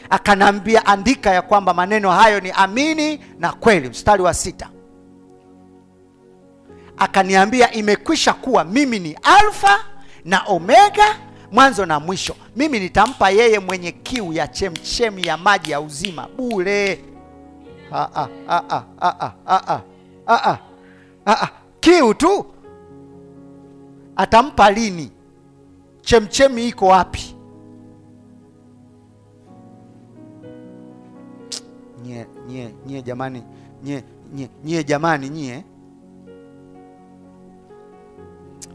Akanambia, andika ya kwamba maneno hayo ni amini na kweli. Mstari wa 6, akaniambia, imekwisha kuwa. Mimi ni Alfa na Omega, mwanzo na mwisho. Mimi nitampa yeye mwenye kiu ya chemchemi ya maji ya uzima bure. Kiu tu. Atampa lini? Chemchemi iko wapi? Nye jamani, nye jamani.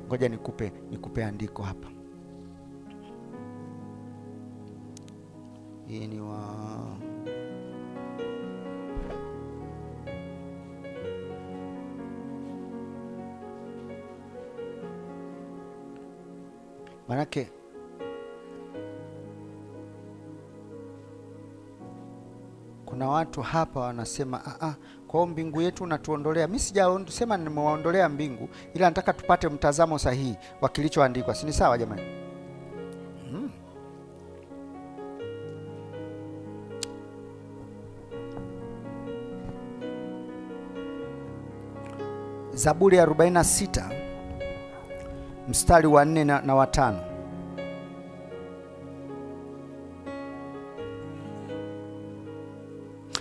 Ngoja nikupe andiko hapa. Hii ni manake kuna watu hapa wanasema kwa mbingu yetu unatuondolea. Mimi sijasema nimewaondolea mbingu, ila nataka tupate mtazamo sahihi wa kilichoandikwa. Si ni sawa jamani? Zaburi ya 46 mstari wa 4 na wa 5.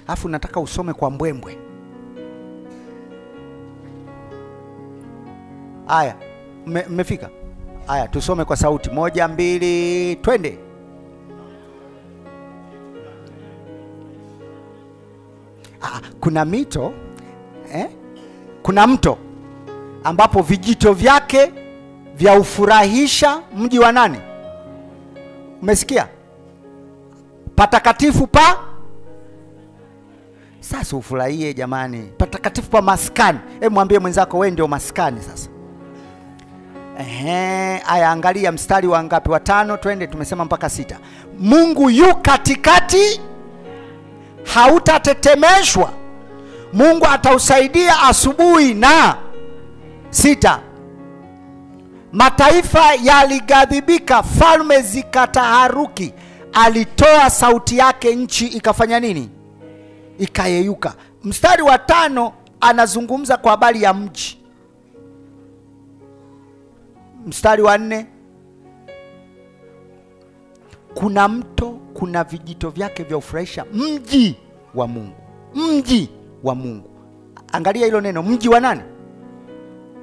Afu nataka usome kwa mbwembwe. Aya, mmefika? Aya, tusome kwa sauti. 1, 2, twende. Kuna mito kuna mto ambapo vijito vyake vya ufurahisha mji wa nani? Umesikia? Patakatifu pa. Sasa ufurahie jamani, patakatifu pa maskani. Mwambie mwenzako wewe ndio maskani sasa. Aya, angalia mstari wa ngapi? Wa 5, twende, tumesema mpaka 6. Mungu yu katikati, hautatetemeshwa. Mungu atausaidia asubuhi. Na 6, mataifa yalighadhibika, falme zikataharuki. Alitoa sauti yake, nchi ikafanya nini? Ikayeyuka. Mstari wa 5 anazungumza kwa habari ya mji. Mstari wa 4, kuna mto, kuna vijito vyake vya ufurahisha, mji wa Mungu. Mji wa Mungu. Angalia hilo neno, mji wa nani?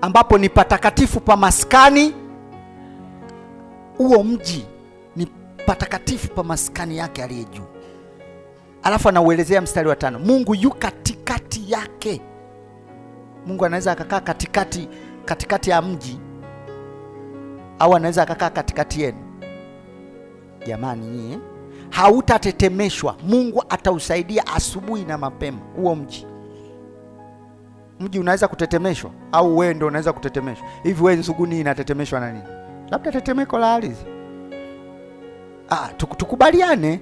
Ambapo ni patakatifu pa maskani. Huo mji ni patakatifu pa maskani yake aliye juu. Alafu anauelezea mstari wa 5, Mungu yu katikati yake. Mungu anaweza akakaa katikati ya mji, au anaweza akakaa katikati yenu. Jamani nyie, hautatetemeshwa. Mungu atausaidia asubuhi na mapema. Huo mji unaweza kutetemeshwa, au wewe ndio unaweza kutetemeshwa? Hivi wewe Nzuguni inatetemeshwa na nini? Labda tetemeko la ardhi. Tukubaliane.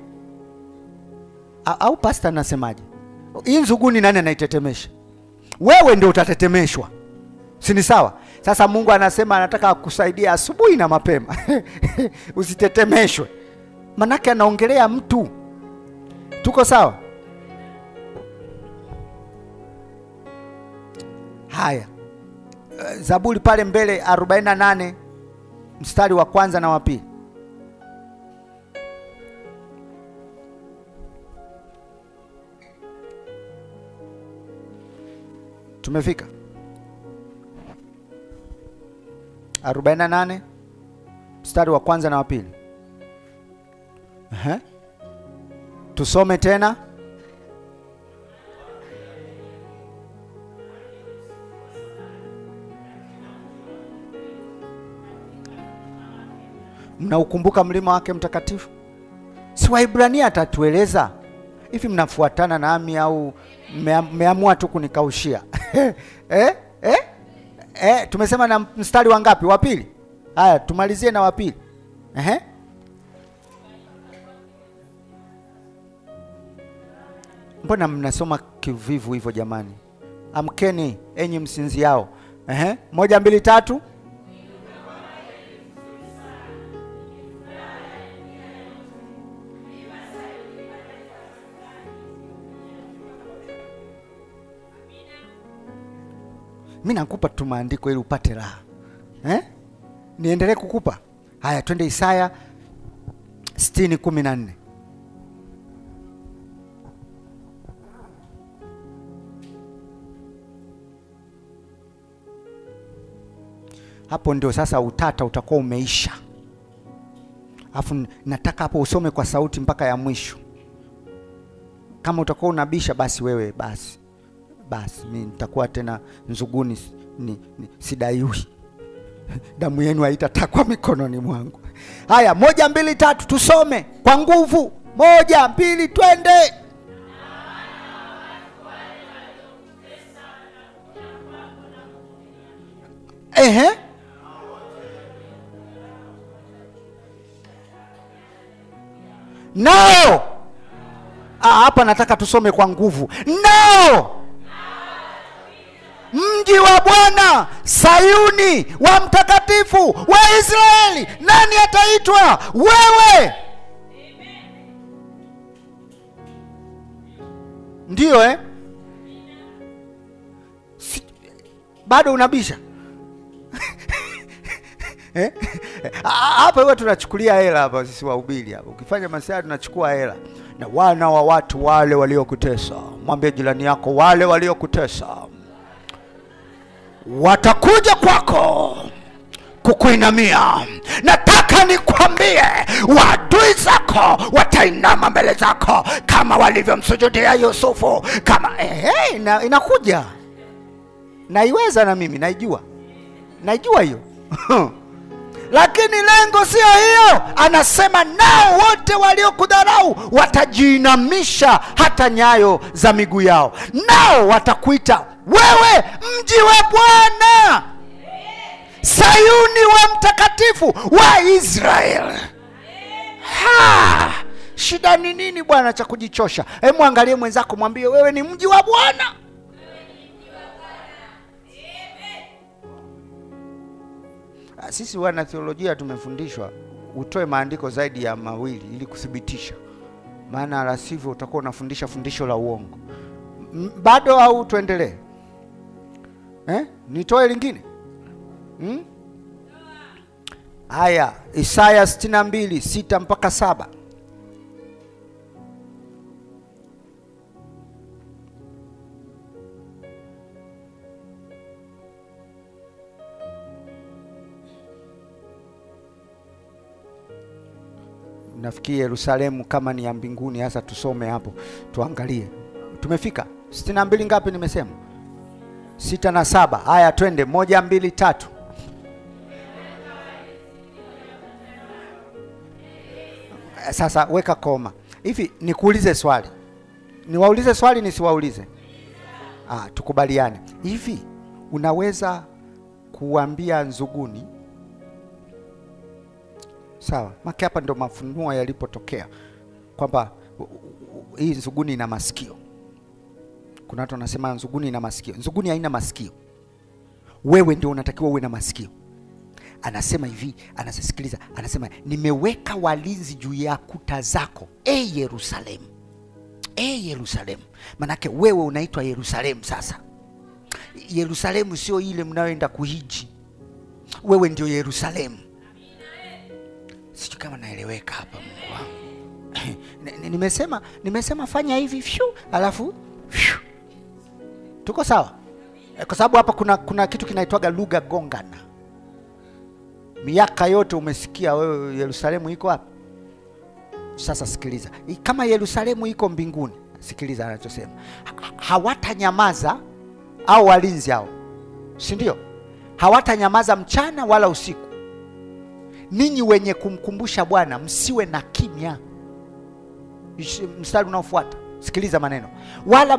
Au pastor anasemaje? Hii Nzuguni nani anaitetemesha? Wewe ndio utatetemeshwa. Si ni sawa? Sasa Mungu anasema anataka kukusaidia asubuhi na mapema. Usitetemeshwe. Manake anaongelea mtu. Tuko sawa? Haya. Zaburi pale mbele 48 mstari wa 1 na wa 2. Tumefika 48 mstari wa 1 na wa 2. Tusome tena. Mnaukumbuka mlima wake mtakatifu? Si Waebrania atatueleza. Hivi mnafuatana nami au mmeamua tu kunikaushia? Tumesema na mstari wa ngapi? Wa 2. Haya, tumalizie na wa 2. Mbona mnasoma kivivu hivyo jamani? Amkeni enyi msinziao. 1 2 3. Mimi nakupa tu maandiko ili upate raha. Niendelee kukupa? Haya, twende Isaya 60:14. Hapo ndio sasa utata utakuwa umeisha. Alafu nataka hapo usome kwa sauti mpaka ya mwisho. Kama utakuwa unabisha basi wewe basi mimi nitakuwa tena Nzuguni sidaiwi. Damu yenu haitatakwa mikononi mwangu. Haya, 1 2 3 tusome kwa nguvu. 1 2 twende. No. Hapa nataka tusome kwa nguvu. No. Mji wa Bwana, Sayuni, wa mtakatifu wa Israeli, nani ataitwa? Wewe. Ndio bado unabisha? Hapa wewe tunachukulia hela hapa sisi wahubiri hapa. Ukifanya masaa tunachukua hela. Na wana wa watu wale waliokutesa. Mwambie jirani yako, wale waliokutesa watakuja kwako kukuinamia. Nataka nikwambie, wadui zako watainama mbele zako kama walivyomsujudia Yusufu. Kama inakuja. Naiweza na mimi, naijua hiyo. Lakini lengo sio hiyo. Anasema nao wote waliokudharau watajiinamisha hata nyayo za miguu yao. Nao watakuita wewe mji wa Bwana. Sayuni wa mtakatifu wa Israeli. Shida ni nini bwana cha kujichosha? Hebu angalie mwenzako, mwambie wewe ni mji wa Bwana. Sisi wana theolojia tumefundishwa utoe maandiko zaidi ya mawili ili kuthibitisha. Maana la sivyo utakuwa unafundisha fundisho la uongo. Bado au tuendelee? Nitoe lingine? Haya, Isaya 62:6 mpaka 7. Nafikiri Yerusalemu kama ni ya mbinguni, hasa tusome hapo tuangalie. Tumefika 62 ngapi nimesema? 6 na 7. Haya twende 1 2 3. Sasa weka koma. Hivi nikuulize swali. Niwaulize swali nisiwaulize? Tukubaliane. Hivi unaweza kuambia nzuguni? Sawa. Maki hapa ndo mafunuo yalipotokea kwamba hii nzuguni ina masikio. Kuna watu wanasema nzuguni ina masikio. Nzuguni haina masikio. Wewe ndio unatakiwa uwe na masikio. Anasema hivi, anasikiliza, anasema nimeweka walinzi juu ya kuta zako, Yerusalemu. Yerusalemu. Manake wewe unaitwa Yerusalemu sasa. Yerusalemu sio ile mnaoenda kuhiji. Wewe ndio Yerusalemu. Sijui kama naeleweka hapa Mungu wangu. Nimesema fanya hivi alafu tuko sawa? Kwa sababu hapa kuna kitu kinaitwaga lugha gongana. Miaka yote umesikia wewe Yerusalemu iko wapi? Sasa sikiliza. Kama Yerusalemu iko mbinguni, sikiliza anachosema. Hawatanyamaza au walinzi hao. Si ndio? Hawatanyamaza mchana wala usiku. Ninyi wenye kumkumbusha Bwana msiwe na kimya. Mstari unaofuata. Sikiliza maneno. Wala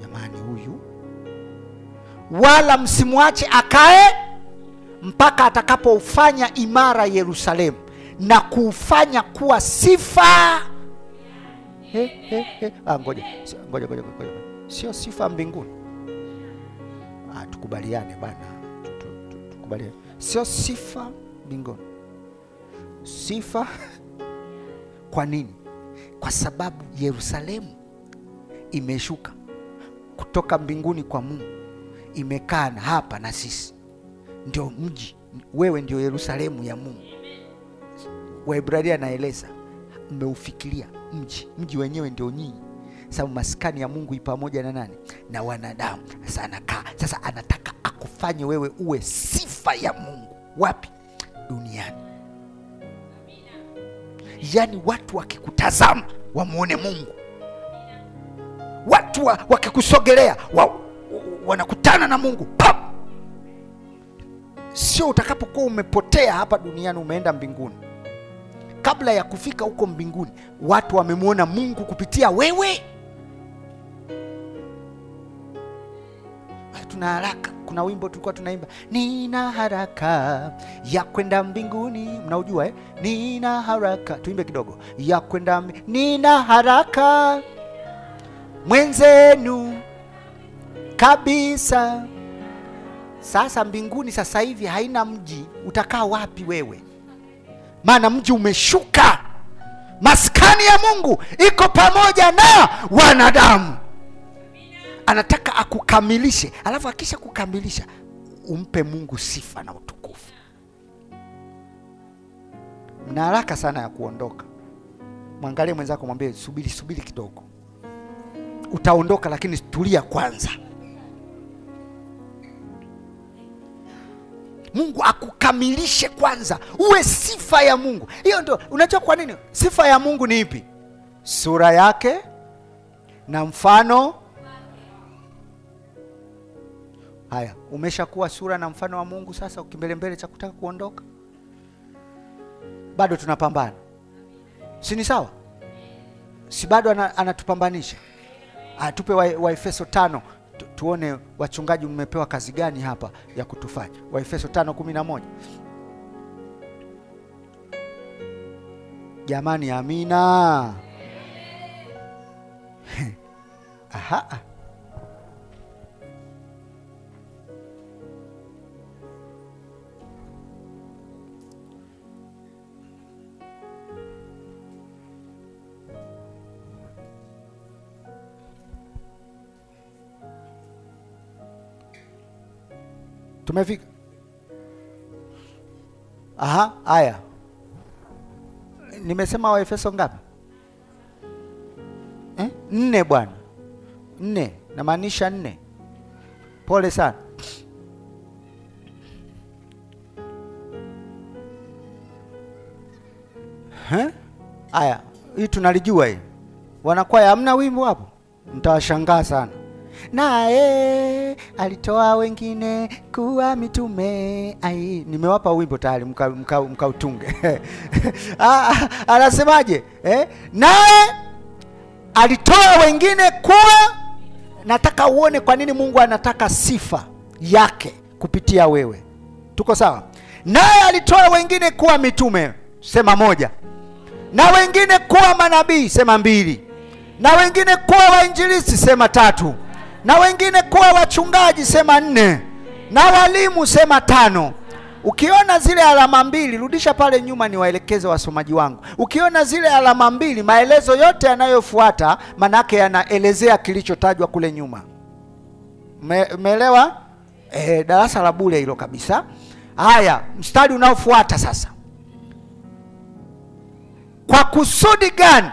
jamani huyu. Wala msimwache akae mpaka atakapofanya imara Yerusalemu na kufanya kuwa sifa. Ngoja. Sio sifa mbinguni. Tukubaliane bana. Tukubaliane. Sio sifa mbinguni. Sifa. Kwa nini? Kwa sababu Yerusalemu imeshuka kutoka mbinguni kwa Mungu, imekaa hapa na sisi. Ndio mji, wewe ndio Yerusalemu ya Mungu. Waebrania naeleza, mmeufikiria mji wenyewe ndio nyinyi. Sababu maskani ya Mungu ipo pamoja na nani? Na wanadamu. Sasa anataka akufanye wewe uwe sifa ya Mungu. Wapi? Duniani. Yani watu wakikutazama wamuone Mungu. Watu wakikusogelea wanakutana na Mungu. Sio utakapokuwa umepotea hapa duniani umeenda mbinguni. Kabla ya kufika huko mbinguni, watu wamemuona Mungu kupitia wewe. Tuna haraka. Kuna wimbo tulikuwa tunaimba, nina haraka ya kwenda mbinguni. Mnaujua Nina haraka. Tuimbe kidogo. Ya kwenda nina haraka mwenzenu kabisa. Sasa mbinguni sasa hivi haina mji. Utakaa wapi wewe? Maana mji umeshuka. Maskani ya Mungu iko pamoja na wanadamu. Anataka akukamilishe. Alafu akisha kukamilisha, umpe Mungu sifa na utukufu. Mna haraka sana ya kuondoka. Mwangalie mwenzako, mwambie subiri kidogo. Utaondoka lakini tulia kwanza. Mungu akukamilishe kwanza, uwe sifa ya Mungu. Hiyo ndio unajua kwa nini? Sifa ya Mungu ni ipi? Sura yake na mfano. Haya, umeshakuwa sura na mfano wa Mungu. Sasa ukimbele cha kutaka kuondoka, bado tunapambana. Si ni sawa? Si bado anatupambanisha? Atupe wa Efeso 5 tuone wachungaji mmepewa kazi gani hapa ya kutufanya. Waefeso 5:11. Jamani, amina. Aha. Tumefika. Aha, haya. Nimesema Waefeso ngapi? 4 bwana. 4, namaanisha 4. Pole sana. Haya, hii tunalijua hii. Wanakwaya hamna wimbo hapo? Mtawashangaa sana. Naye alitoa wengine kuwa mitume. Ai, nimewapa wimbo tayari mkautunge. Anasemaje? Naye alitoa wengine kuwa. Nataka uone kwa nini Mungu anataka sifa yake kupitia wewe. Tuko sawa? Naye alitoa wengine kuwa mitume, sema 1. Na wengine kuwa manabii, sema 2. Na wengine kuwa wainjilisti, sema 3. Na wengine kuwa wachungaji, sema 4. Na walimu, sema 5. Ukiona zile alama 2, rudisha pale nyuma niwaelekeze wasomaji wangu. Ukiona zile alama 2, maelezo yote yanayofuata manake yanaelezea kilichotajwa kule nyuma. Umeelewa? Darasa la bure hilo kabisa. Haya, mstari unaofuata sasa. Kwa kusudi gani?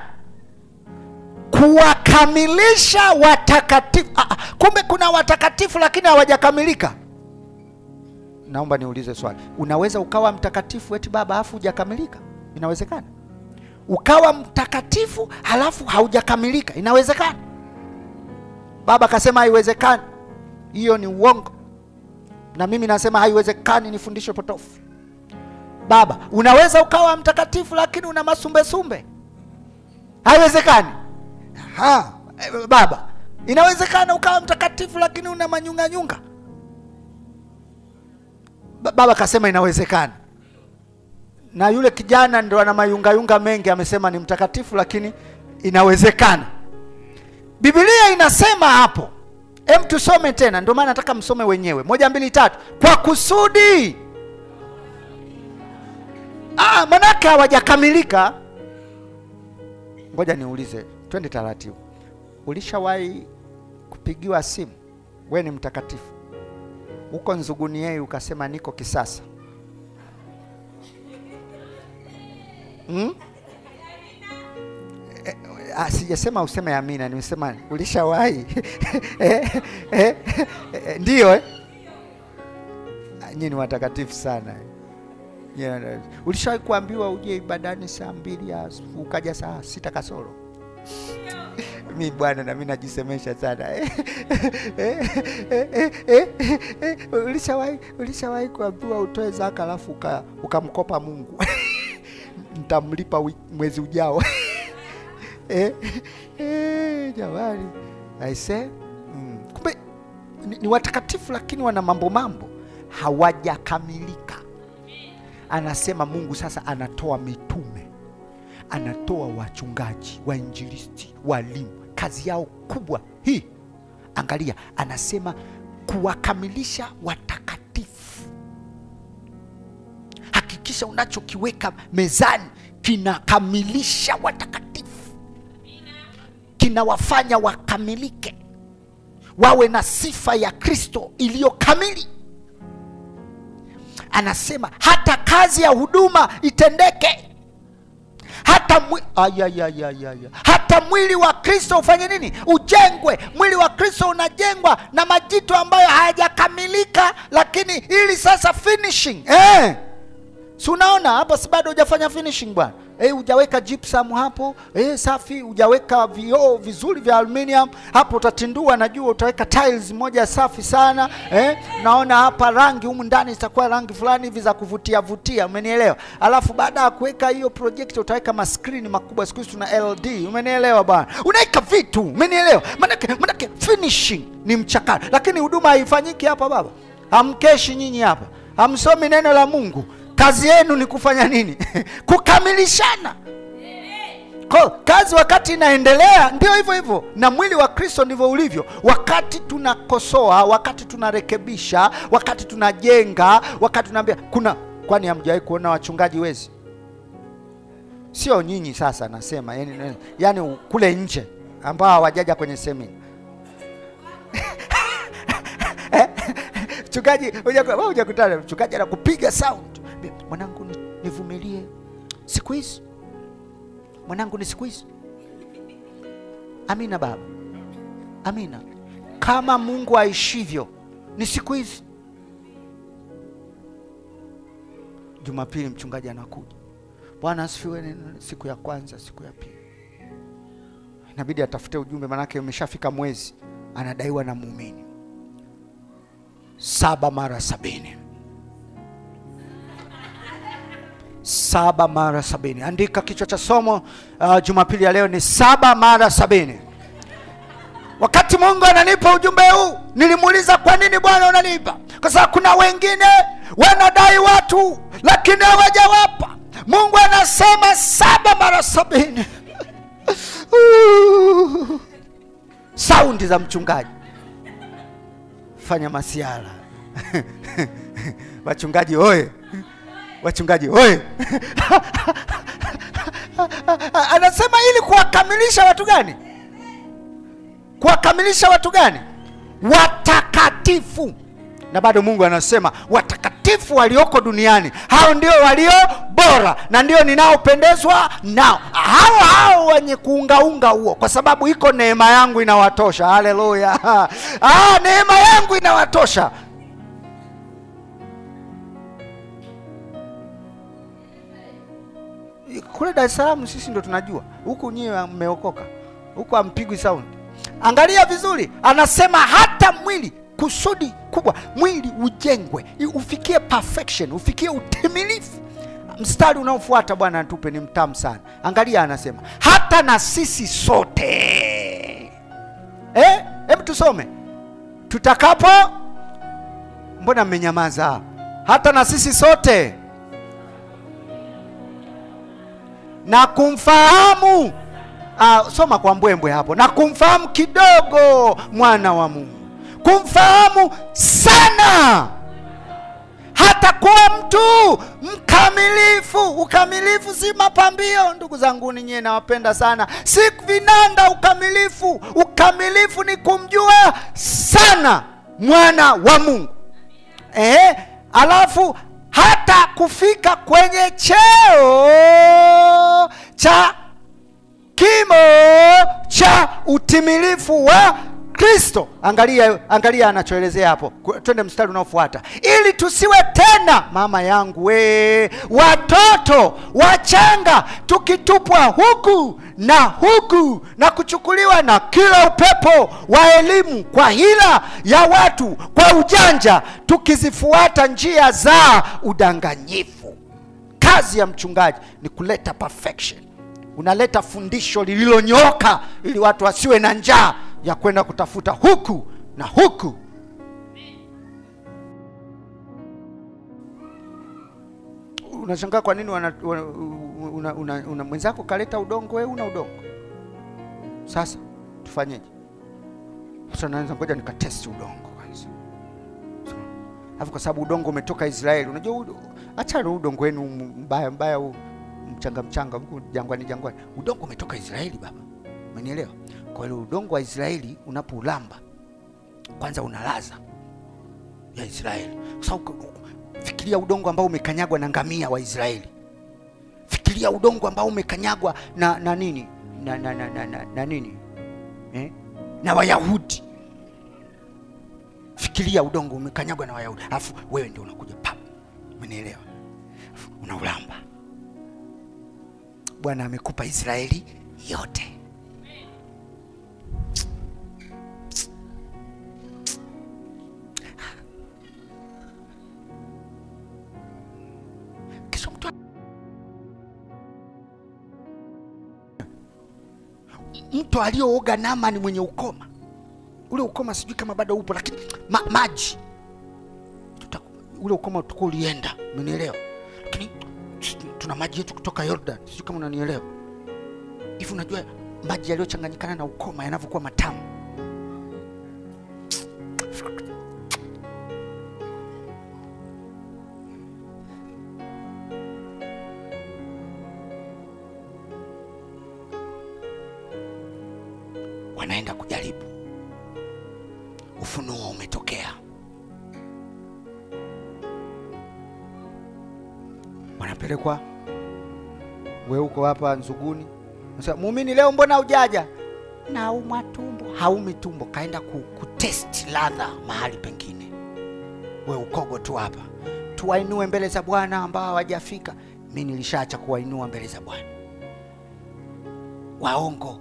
Kuwakamilisha watakatifu. Kumbe kuna watakatifu lakini hawajakamilika. Naomba niulize swali. Unaweza ukawa mtakatifu eti baba halafu hujakamilika? Inawezekana? Ukawa mtakatifu halafu haujakamilika? Inawezekana? Baba akasema haiwezekani. Hiyo ni uongo. Na mimi nasema haiwezekani, ni fundisho potofu. Baba, unaweza ukawa mtakatifu lakini una masumbe-sumbe? Haiwezekani. Baba, inawezekana ukawa mtakatifu lakini una manyunga-nyunga? Baba kasema inawezekana. Na yule kijana ndo ana mayunga-yunga mengi, amesema ni mtakatifu lakini inawezekana. Biblia inasema hapo. Tusome tena, ndio maana nataka msome wenyewe. 1, 2, 3. Kwa kusudi. Manake hawajakamilika. Ngoja niulize, twende taratibu. Ulishawahi kupigiwa simu wewe ni mtakatifu, uko Nzuguni yeye ukasema niko Kisasa? Sijasema useme amina, nimesema ulishawahi. Ndio nyinyi watakatifu sana. Ulishawahi kuambiwa uje ibadani saa 2 ukaja saa 6 kasoro? Mimi bwana, na mimi najisemesha sana. Ulishawahi kuambiwa utoe zaka alafu ukamkopa Mungu? Nitamlipa mwezi ujao. Jamani, aise. Kumbe ni watakatifu lakini wana mambo hawajakamilika. Anasema Mungu sasa anatoa mitume, anatoa wachungaji, wainjilisti, walimu. Kazi yao kubwa hii. Angalia, anasema kuwakamilisha watakatifu. Hakikisha unachokiweka mezani kinakamilisha watakatifu, kinawafanya wakamilike, wawe na sifa ya Kristo iliyo kamili. Anasema hata kazi ya huduma itendeke. Hata mwili wa Kristo ufanye nini? Ujengwe. Mwili wa Kristo unajengwa na majitu ambayo hayajakamilika, lakini ili sasa finishing. Si unaona hapa, si bado hujafanya finishing bwana. hujaweka gypsum hapo, safi, hujaweka vioo vizuri vya aluminium hapo, utatindua, najua utaweka tiles moja safi sana, naona hapa rangi humu ndani zitakuwa rangi fulani hivi za kuvutia vutia, umenielewa? Alafu baada ya kuweka hiyo projector utaweka maskrini makubwa, siku hizi tuna LED, umenielewa bwana? Unaweka vitu, umenielewa? Manake finishing ni mchakato, lakini huduma haifanyiki hapa baba. Hamkeshi nyinyi hapa, hamsomi neno la Mungu. Kazi yenu ni kufanya nini? Kukamilishana. Kwa kazi wakati inaendelea ndio hivyo hivyo, na mwili wa Kristo ndivyo ulivyo. Wakati tunakosoa, wakati tunarekebisha, wakati tunajenga, wakati tunaambia kwani hamjawahi kuona wachungaji wezi? Sio nyinyi sasa nasema, yani kule nje ambao hawajaja kwenye semina. Mchungaji hujakutana mchungaji anakupiga sound. Mwanangu nivumilie. Siku hizi. Mwanangu ni siku hizi. Amina baba. Amina. Kama Mungu aishivyo ni siku hizi. Jumapili mchungaji anakuja. Bwana asifiwe, siku ya kwanza, siku ya pili. Inabidi atafute ujumbe, manake umeshafika mwezi anadaiwa na muumini 7 mara 70. 7 mara 70. Andika kichwa cha somo Jumapili ya leo ni 7 mara 70. Wakati Mungu ananipa ujumbe huu, nilimuuliza kwa nini Bwana unanipa? Kwa sababu kuna wengine wanadai watu lakini hawajawapa. Mungu anasema 7 mara 70. Saundi za mchungaji. Fanya masiara. Wachungaji oye. Wachungaji oye. Anasema ili kuwakamilisha watu gani? Kuwakamilisha watu gani? Watakatifu. Na bado Mungu anasema watakatifu walioko duniani, hao ndio walio bora na ndio ninaopendezwa nao. Hao wenye kuungaunga huo, kwa sababu iko neema yangu inawatosha. Haleluya. Neema yangu inawatosha. Kule Dar es Salaam sisi ndo tunajua. Huku nyewe mmeokoka. Huku hampigwi sound. Angalia vizuri, anasema hata mwili, kusudi kubwa, mwili ujengwe, ufikie perfection, ufikie utimilifu. Mstari unaofuata Bwana atupe ni mtamu sana. Angalia anasema hata na sisi sote. Hebu tusome. Tutakapo, mbona mmenyamaza? Hata na sisi sote na kumfahamu, soma kwa mbwembwe hapo, na kumfahamu kidogo mwana wa Mungu, kumfahamu sana, hata kuwa mtu mkamilifu. Ukamilifu si mapambio, ndugu zangu, ninyi nawapenda sana, si vinanda ukamilifu. Ukamilifu ni kumjua sana mwana wa Mungu. Alafu hata kufika kwenye cheo cha kimo cha utimilifu wa Kristo. Angalia anachoelezea hapo. Twende mstari unaofuata. Ili tusiwe tena, mama yangu watoto wachanga, tukitupwa huku na kuchukuliwa na kila upepo wa elimu, kwa hila ya watu, kwa ujanja, tukizifuata njia za udanganyifu. Kazi ya mchungaji ni kuleta perfection. Unaleta fundisho lililonyoka ili watu wasiwe na njaa ya kwenda kutafuta huku na huku. Unashangaa kwa nini una mwenzako kaleta udongo, wewe una udongo. Sasa tufanyeje? Sasa naanza ngoja nikatesti udongo kwanza. Alafu kwa sababu udongo umetoka Israeli, unajua acha udongo wenu mbaya huu mchanga huko jangwani. Udongo umetoka Israeli baba. Umenielewa? Kwa hiyo udongo wa Israeli unapoulamba kwanza unalaza ya Israeli. Sasa fikiria udongo ambao umekanyagwa na ngamia wa Israeli. Fikiria udongo ambao umekanyagwa na nini? Na nini? Na Wayahudi. Fikiria udongo umekanyagwa na Wayahudi. Alafu wewe ndio unakuja pap. Umenielewa? Unaulamba. Bwana amekupa Israeli yote. Mtu aliyooga Naamani mwenye ukoma. Ule ukoma sijui kama bado upo, lakini maji. Ule ukoma tuko ulienda, umenielewa? Lakini tuna maji yetu kutoka Jordan, sijui kama unanielewa. Hivi unajua maji yaliyochanganyikana na ukoma yanavyokuwa matamu? Wanaenda kujaribu. Ufunuo umetokea. Wanapelekwa, wewe uko hapa Nzuguni. Sasa muumini leo mbona hujaja? Naumwa tumbo. Haumi tumbo, kaenda kutest ladha mahali pengine. Wewe ukogo tu hapa. Tuwainue mbele za Bwana ambao hawajafika. Mimi nilishaacha kuwainua mbele za Bwana. Waongo.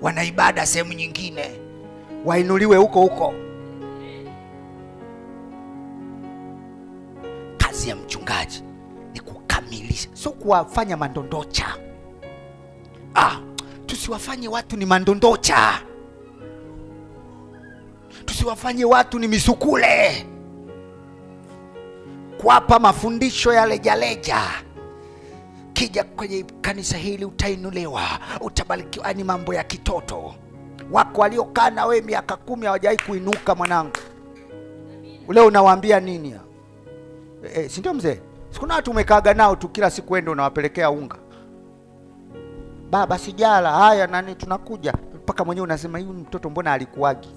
Wana ibada sehemu nyingine. Wainuliwe huko huko. Kazi ya mchungaji ni kukamilisha, sio kuwafanya mandondocha. Tusiwafanye watu ni mandondocha. Tusiwafanye watu ni misukule. Kuwapa mafundisho ya lejaleja. Kija kwenye kanisa hili utainuliwa, utabarikiwa. Ni mambo ya kitoto. Wako waliokaa na wewe miaka 10 hawajawahi kuinuka mwanangu. Leo unawaambia nini? Si ndio mzee? Sikuna watu umekaaga nao tu kila siku wende unawapelekea unga. Baba sijala, haya nani tunakuja. Mpaka mwenyewe unasema huyu mtoto mbona alikuagi?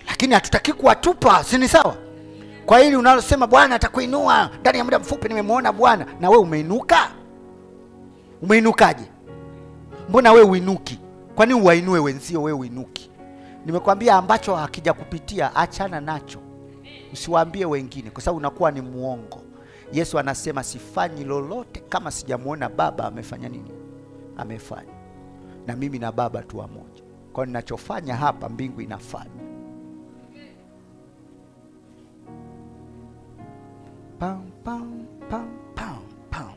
Lakini hatutaki kuwatupa, si ni sawa? Kwa hili unalosema Bwana atakuinua ndani ya muda mfupi, nimemwona Bwana, na wewe umeinuka? Umeinukaje? Mbona wewe uinuki? Kwa nini uwainue wenzio, wewe uinuki? Nimekwambia ambacho hakija kupitia achana nacho. Usiwaambie wengine kwa sababu unakuwa ni muongo. Yesu anasema sifanyi lolote kama sijamuona Baba amefanya nini? Amefanya. Na mimi na Baba tu wamoja. Kwa ninachofanya hapa mbingu inafanya. Pam pam pam pam pam.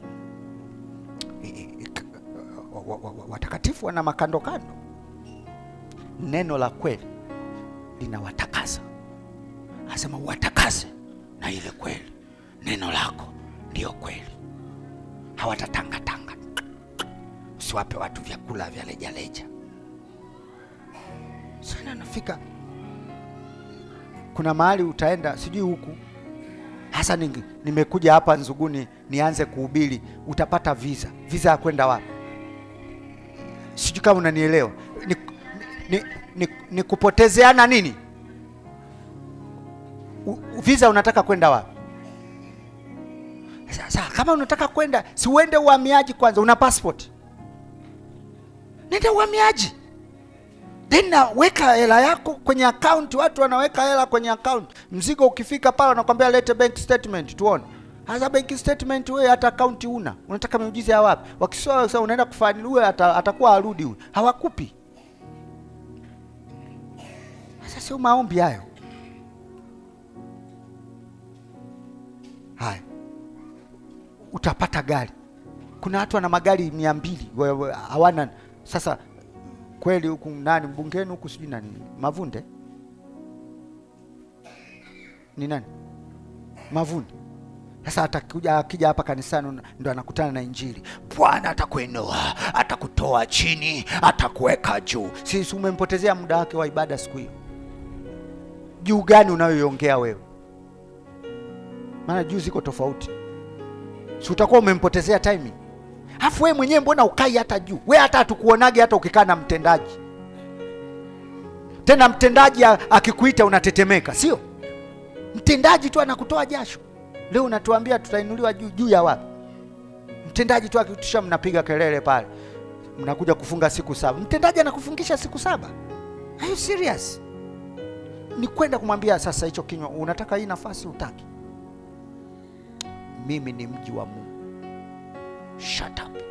Watakatifu wana makando kando. Neno la kweli linawatakasa. Anasema watakase na ile kweli. Neno lako ndio kweli. Hawatatanga tanga. Usiwape watu vyakula vya leja leja. Sana nafika. Kuna mahali utaenda sijui huku. Hasa nimekuja hapa Nzuguni nianze kuhubiri, utapata visa. Visa ya kwenda wapi? Sijui kama unanielewa. Ni kupotezeana nini? Visa unataka kwenda wapi? Sasa kama unataka kwenda, si uende uhamiaji kwanza, una passport. Nenda uhamiaji. Then weka hela yako kwenye account, watu wanaweka hela kwenye account. Mzigo ukifika pale wanakuambia lete bank statement tuone. Hasa bank statement wewe hata account una. Unataka miujiza ya wapi? Wakisema sasa unaenda kufanya wewe atakuwa arudi huyu. Hawakupi. Sasa sio maombi hayo. Haya. Utapata gari. Kuna watu wana magari 200 hawana. Sasa kweli huku nani mbungeni huku sijui nani? Mavunde? Ni nani? Mavunde. Sasa akija hapa kanisani ndo anakutana na injili. Bwana atakuinua, atakutoa chini, atakuweka juu. Sisi umempotezea muda wake wa ibada siku hiyo. Juu gani unayoiongea wewe? Maana juu ziko tofauti. Si utakuwa umempotezea timing. Hafu wewe mwenyewe mbona ukai hata juu? Wewe hata hatukuonage hata ukikaa na mtendaji. Tena mtendaji akikuita unatetemeka, sio? Mtendaji tu anakutoa jasho. Leo unatuambia tutainuliwa juu ya wapi? Mtendaji tu akikutisha mnapiga kelele pale. Mnakuja kufunga siku 7. Mtendaji anakufungisha siku 7. Are you serious? Ni kwenda kumwambia sasa hicho kinywa unataka hii nafasi utaki. mimi ni mji wa Mungu. Shut up.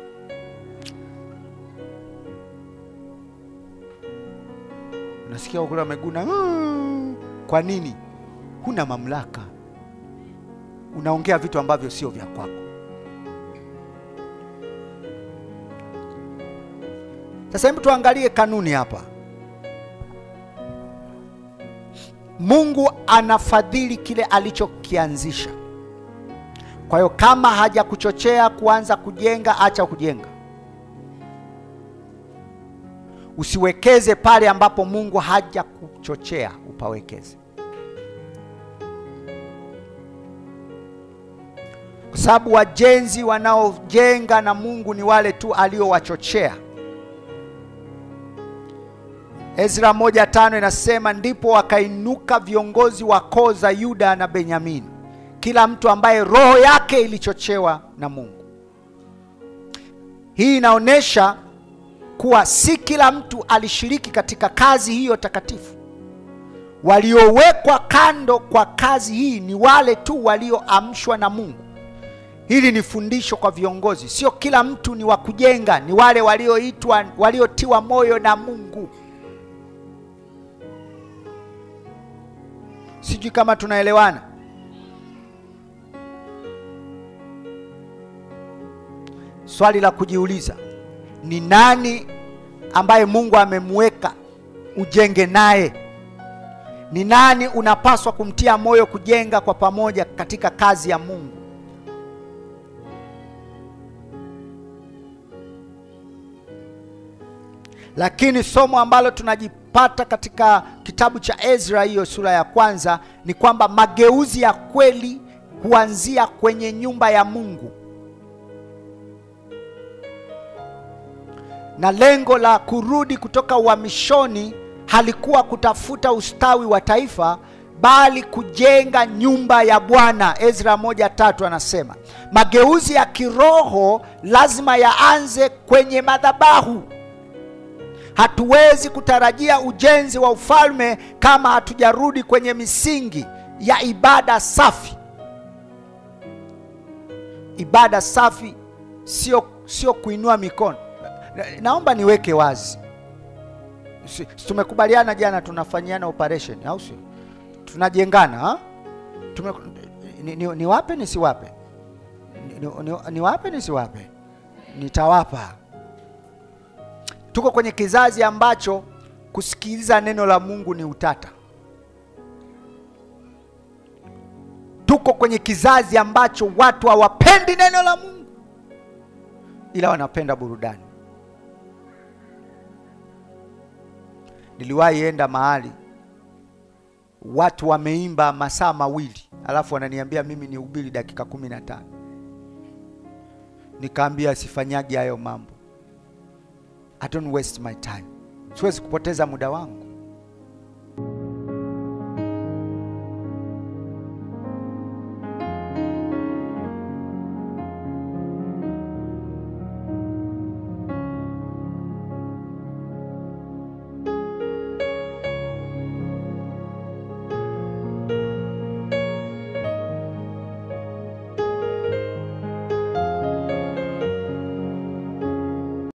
Nasikia ukula meguna. Kwa nini? Huna mamlaka. Unaongea vitu ambavyo sio vya kwako. Sasa hebu tuangalie kanuni hapa. Mungu anafadhili kile alichokianzisha. Kwa hiyo kama hajakuchochea kuanza kujenga, acha kujenga. Usiwekeze pale ambapo Mungu hajakuchochea upawekeze. Kwa sababu wajenzi wanaojenga na Mungu ni wale tu aliowachochea. Ezra 1:5 inasema, ndipo wakainuka viongozi wa koo za Yuda na Benyamini, kila mtu ambaye roho yake ilichochewa na Mungu. Hii inaonyesha kuwa si kila mtu alishiriki katika kazi hiyo takatifu. Waliowekwa kando kwa kazi hii ni wale tu walioamshwa na Mungu. Hili ni fundisho kwa viongozi. Sio kila mtu ni wa kujenga, ni wale walioitwa, waliotiwa moyo na Mungu. Sijui kama tunaelewana. Swali la kujiuliza, ni nani ambaye Mungu amemweka ujenge naye? Ni nani unapaswa kumtia moyo kujenga kwa pamoja katika kazi ya Mungu? Lakini somo ambalo tunajipata katika kitabu cha Ezra, hiyo sura ya 1, ni kwamba mageuzi ya kweli huanzia kwenye nyumba ya Mungu. Na lengo la kurudi kutoka uhamishoni halikuwa kutafuta ustawi wa taifa, bali kujenga nyumba ya Bwana. Ezra 1:3 anasema, mageuzi ya kiroho lazima yaanze kwenye madhabahu. Hatuwezi kutarajia ujenzi wa ufalme kama hatujarudi kwenye misingi ya ibada safi. Ibada safi sio kuinua mikono. Naomba niweke wazi. Tumekubaliana jana tunafanyiana operation, au sio? Tunajengana, ha? Niwape nisiwape? Niwape nisiwape? Nitawapa. Tuko kwenye kizazi ambacho kusikiliza neno la Mungu ni utata. Tuko kwenye kizazi ambacho watu hawapendi neno la Mungu, ila wanapenda burudani. Niliwahi enda mahali watu wameimba masaa mawili, alafu wananiambia mimi nihubiri dakika 15. Nikaambia sifanyagi hayo mambo. I don't waste my time. Siwezi kupoteza muda wangu.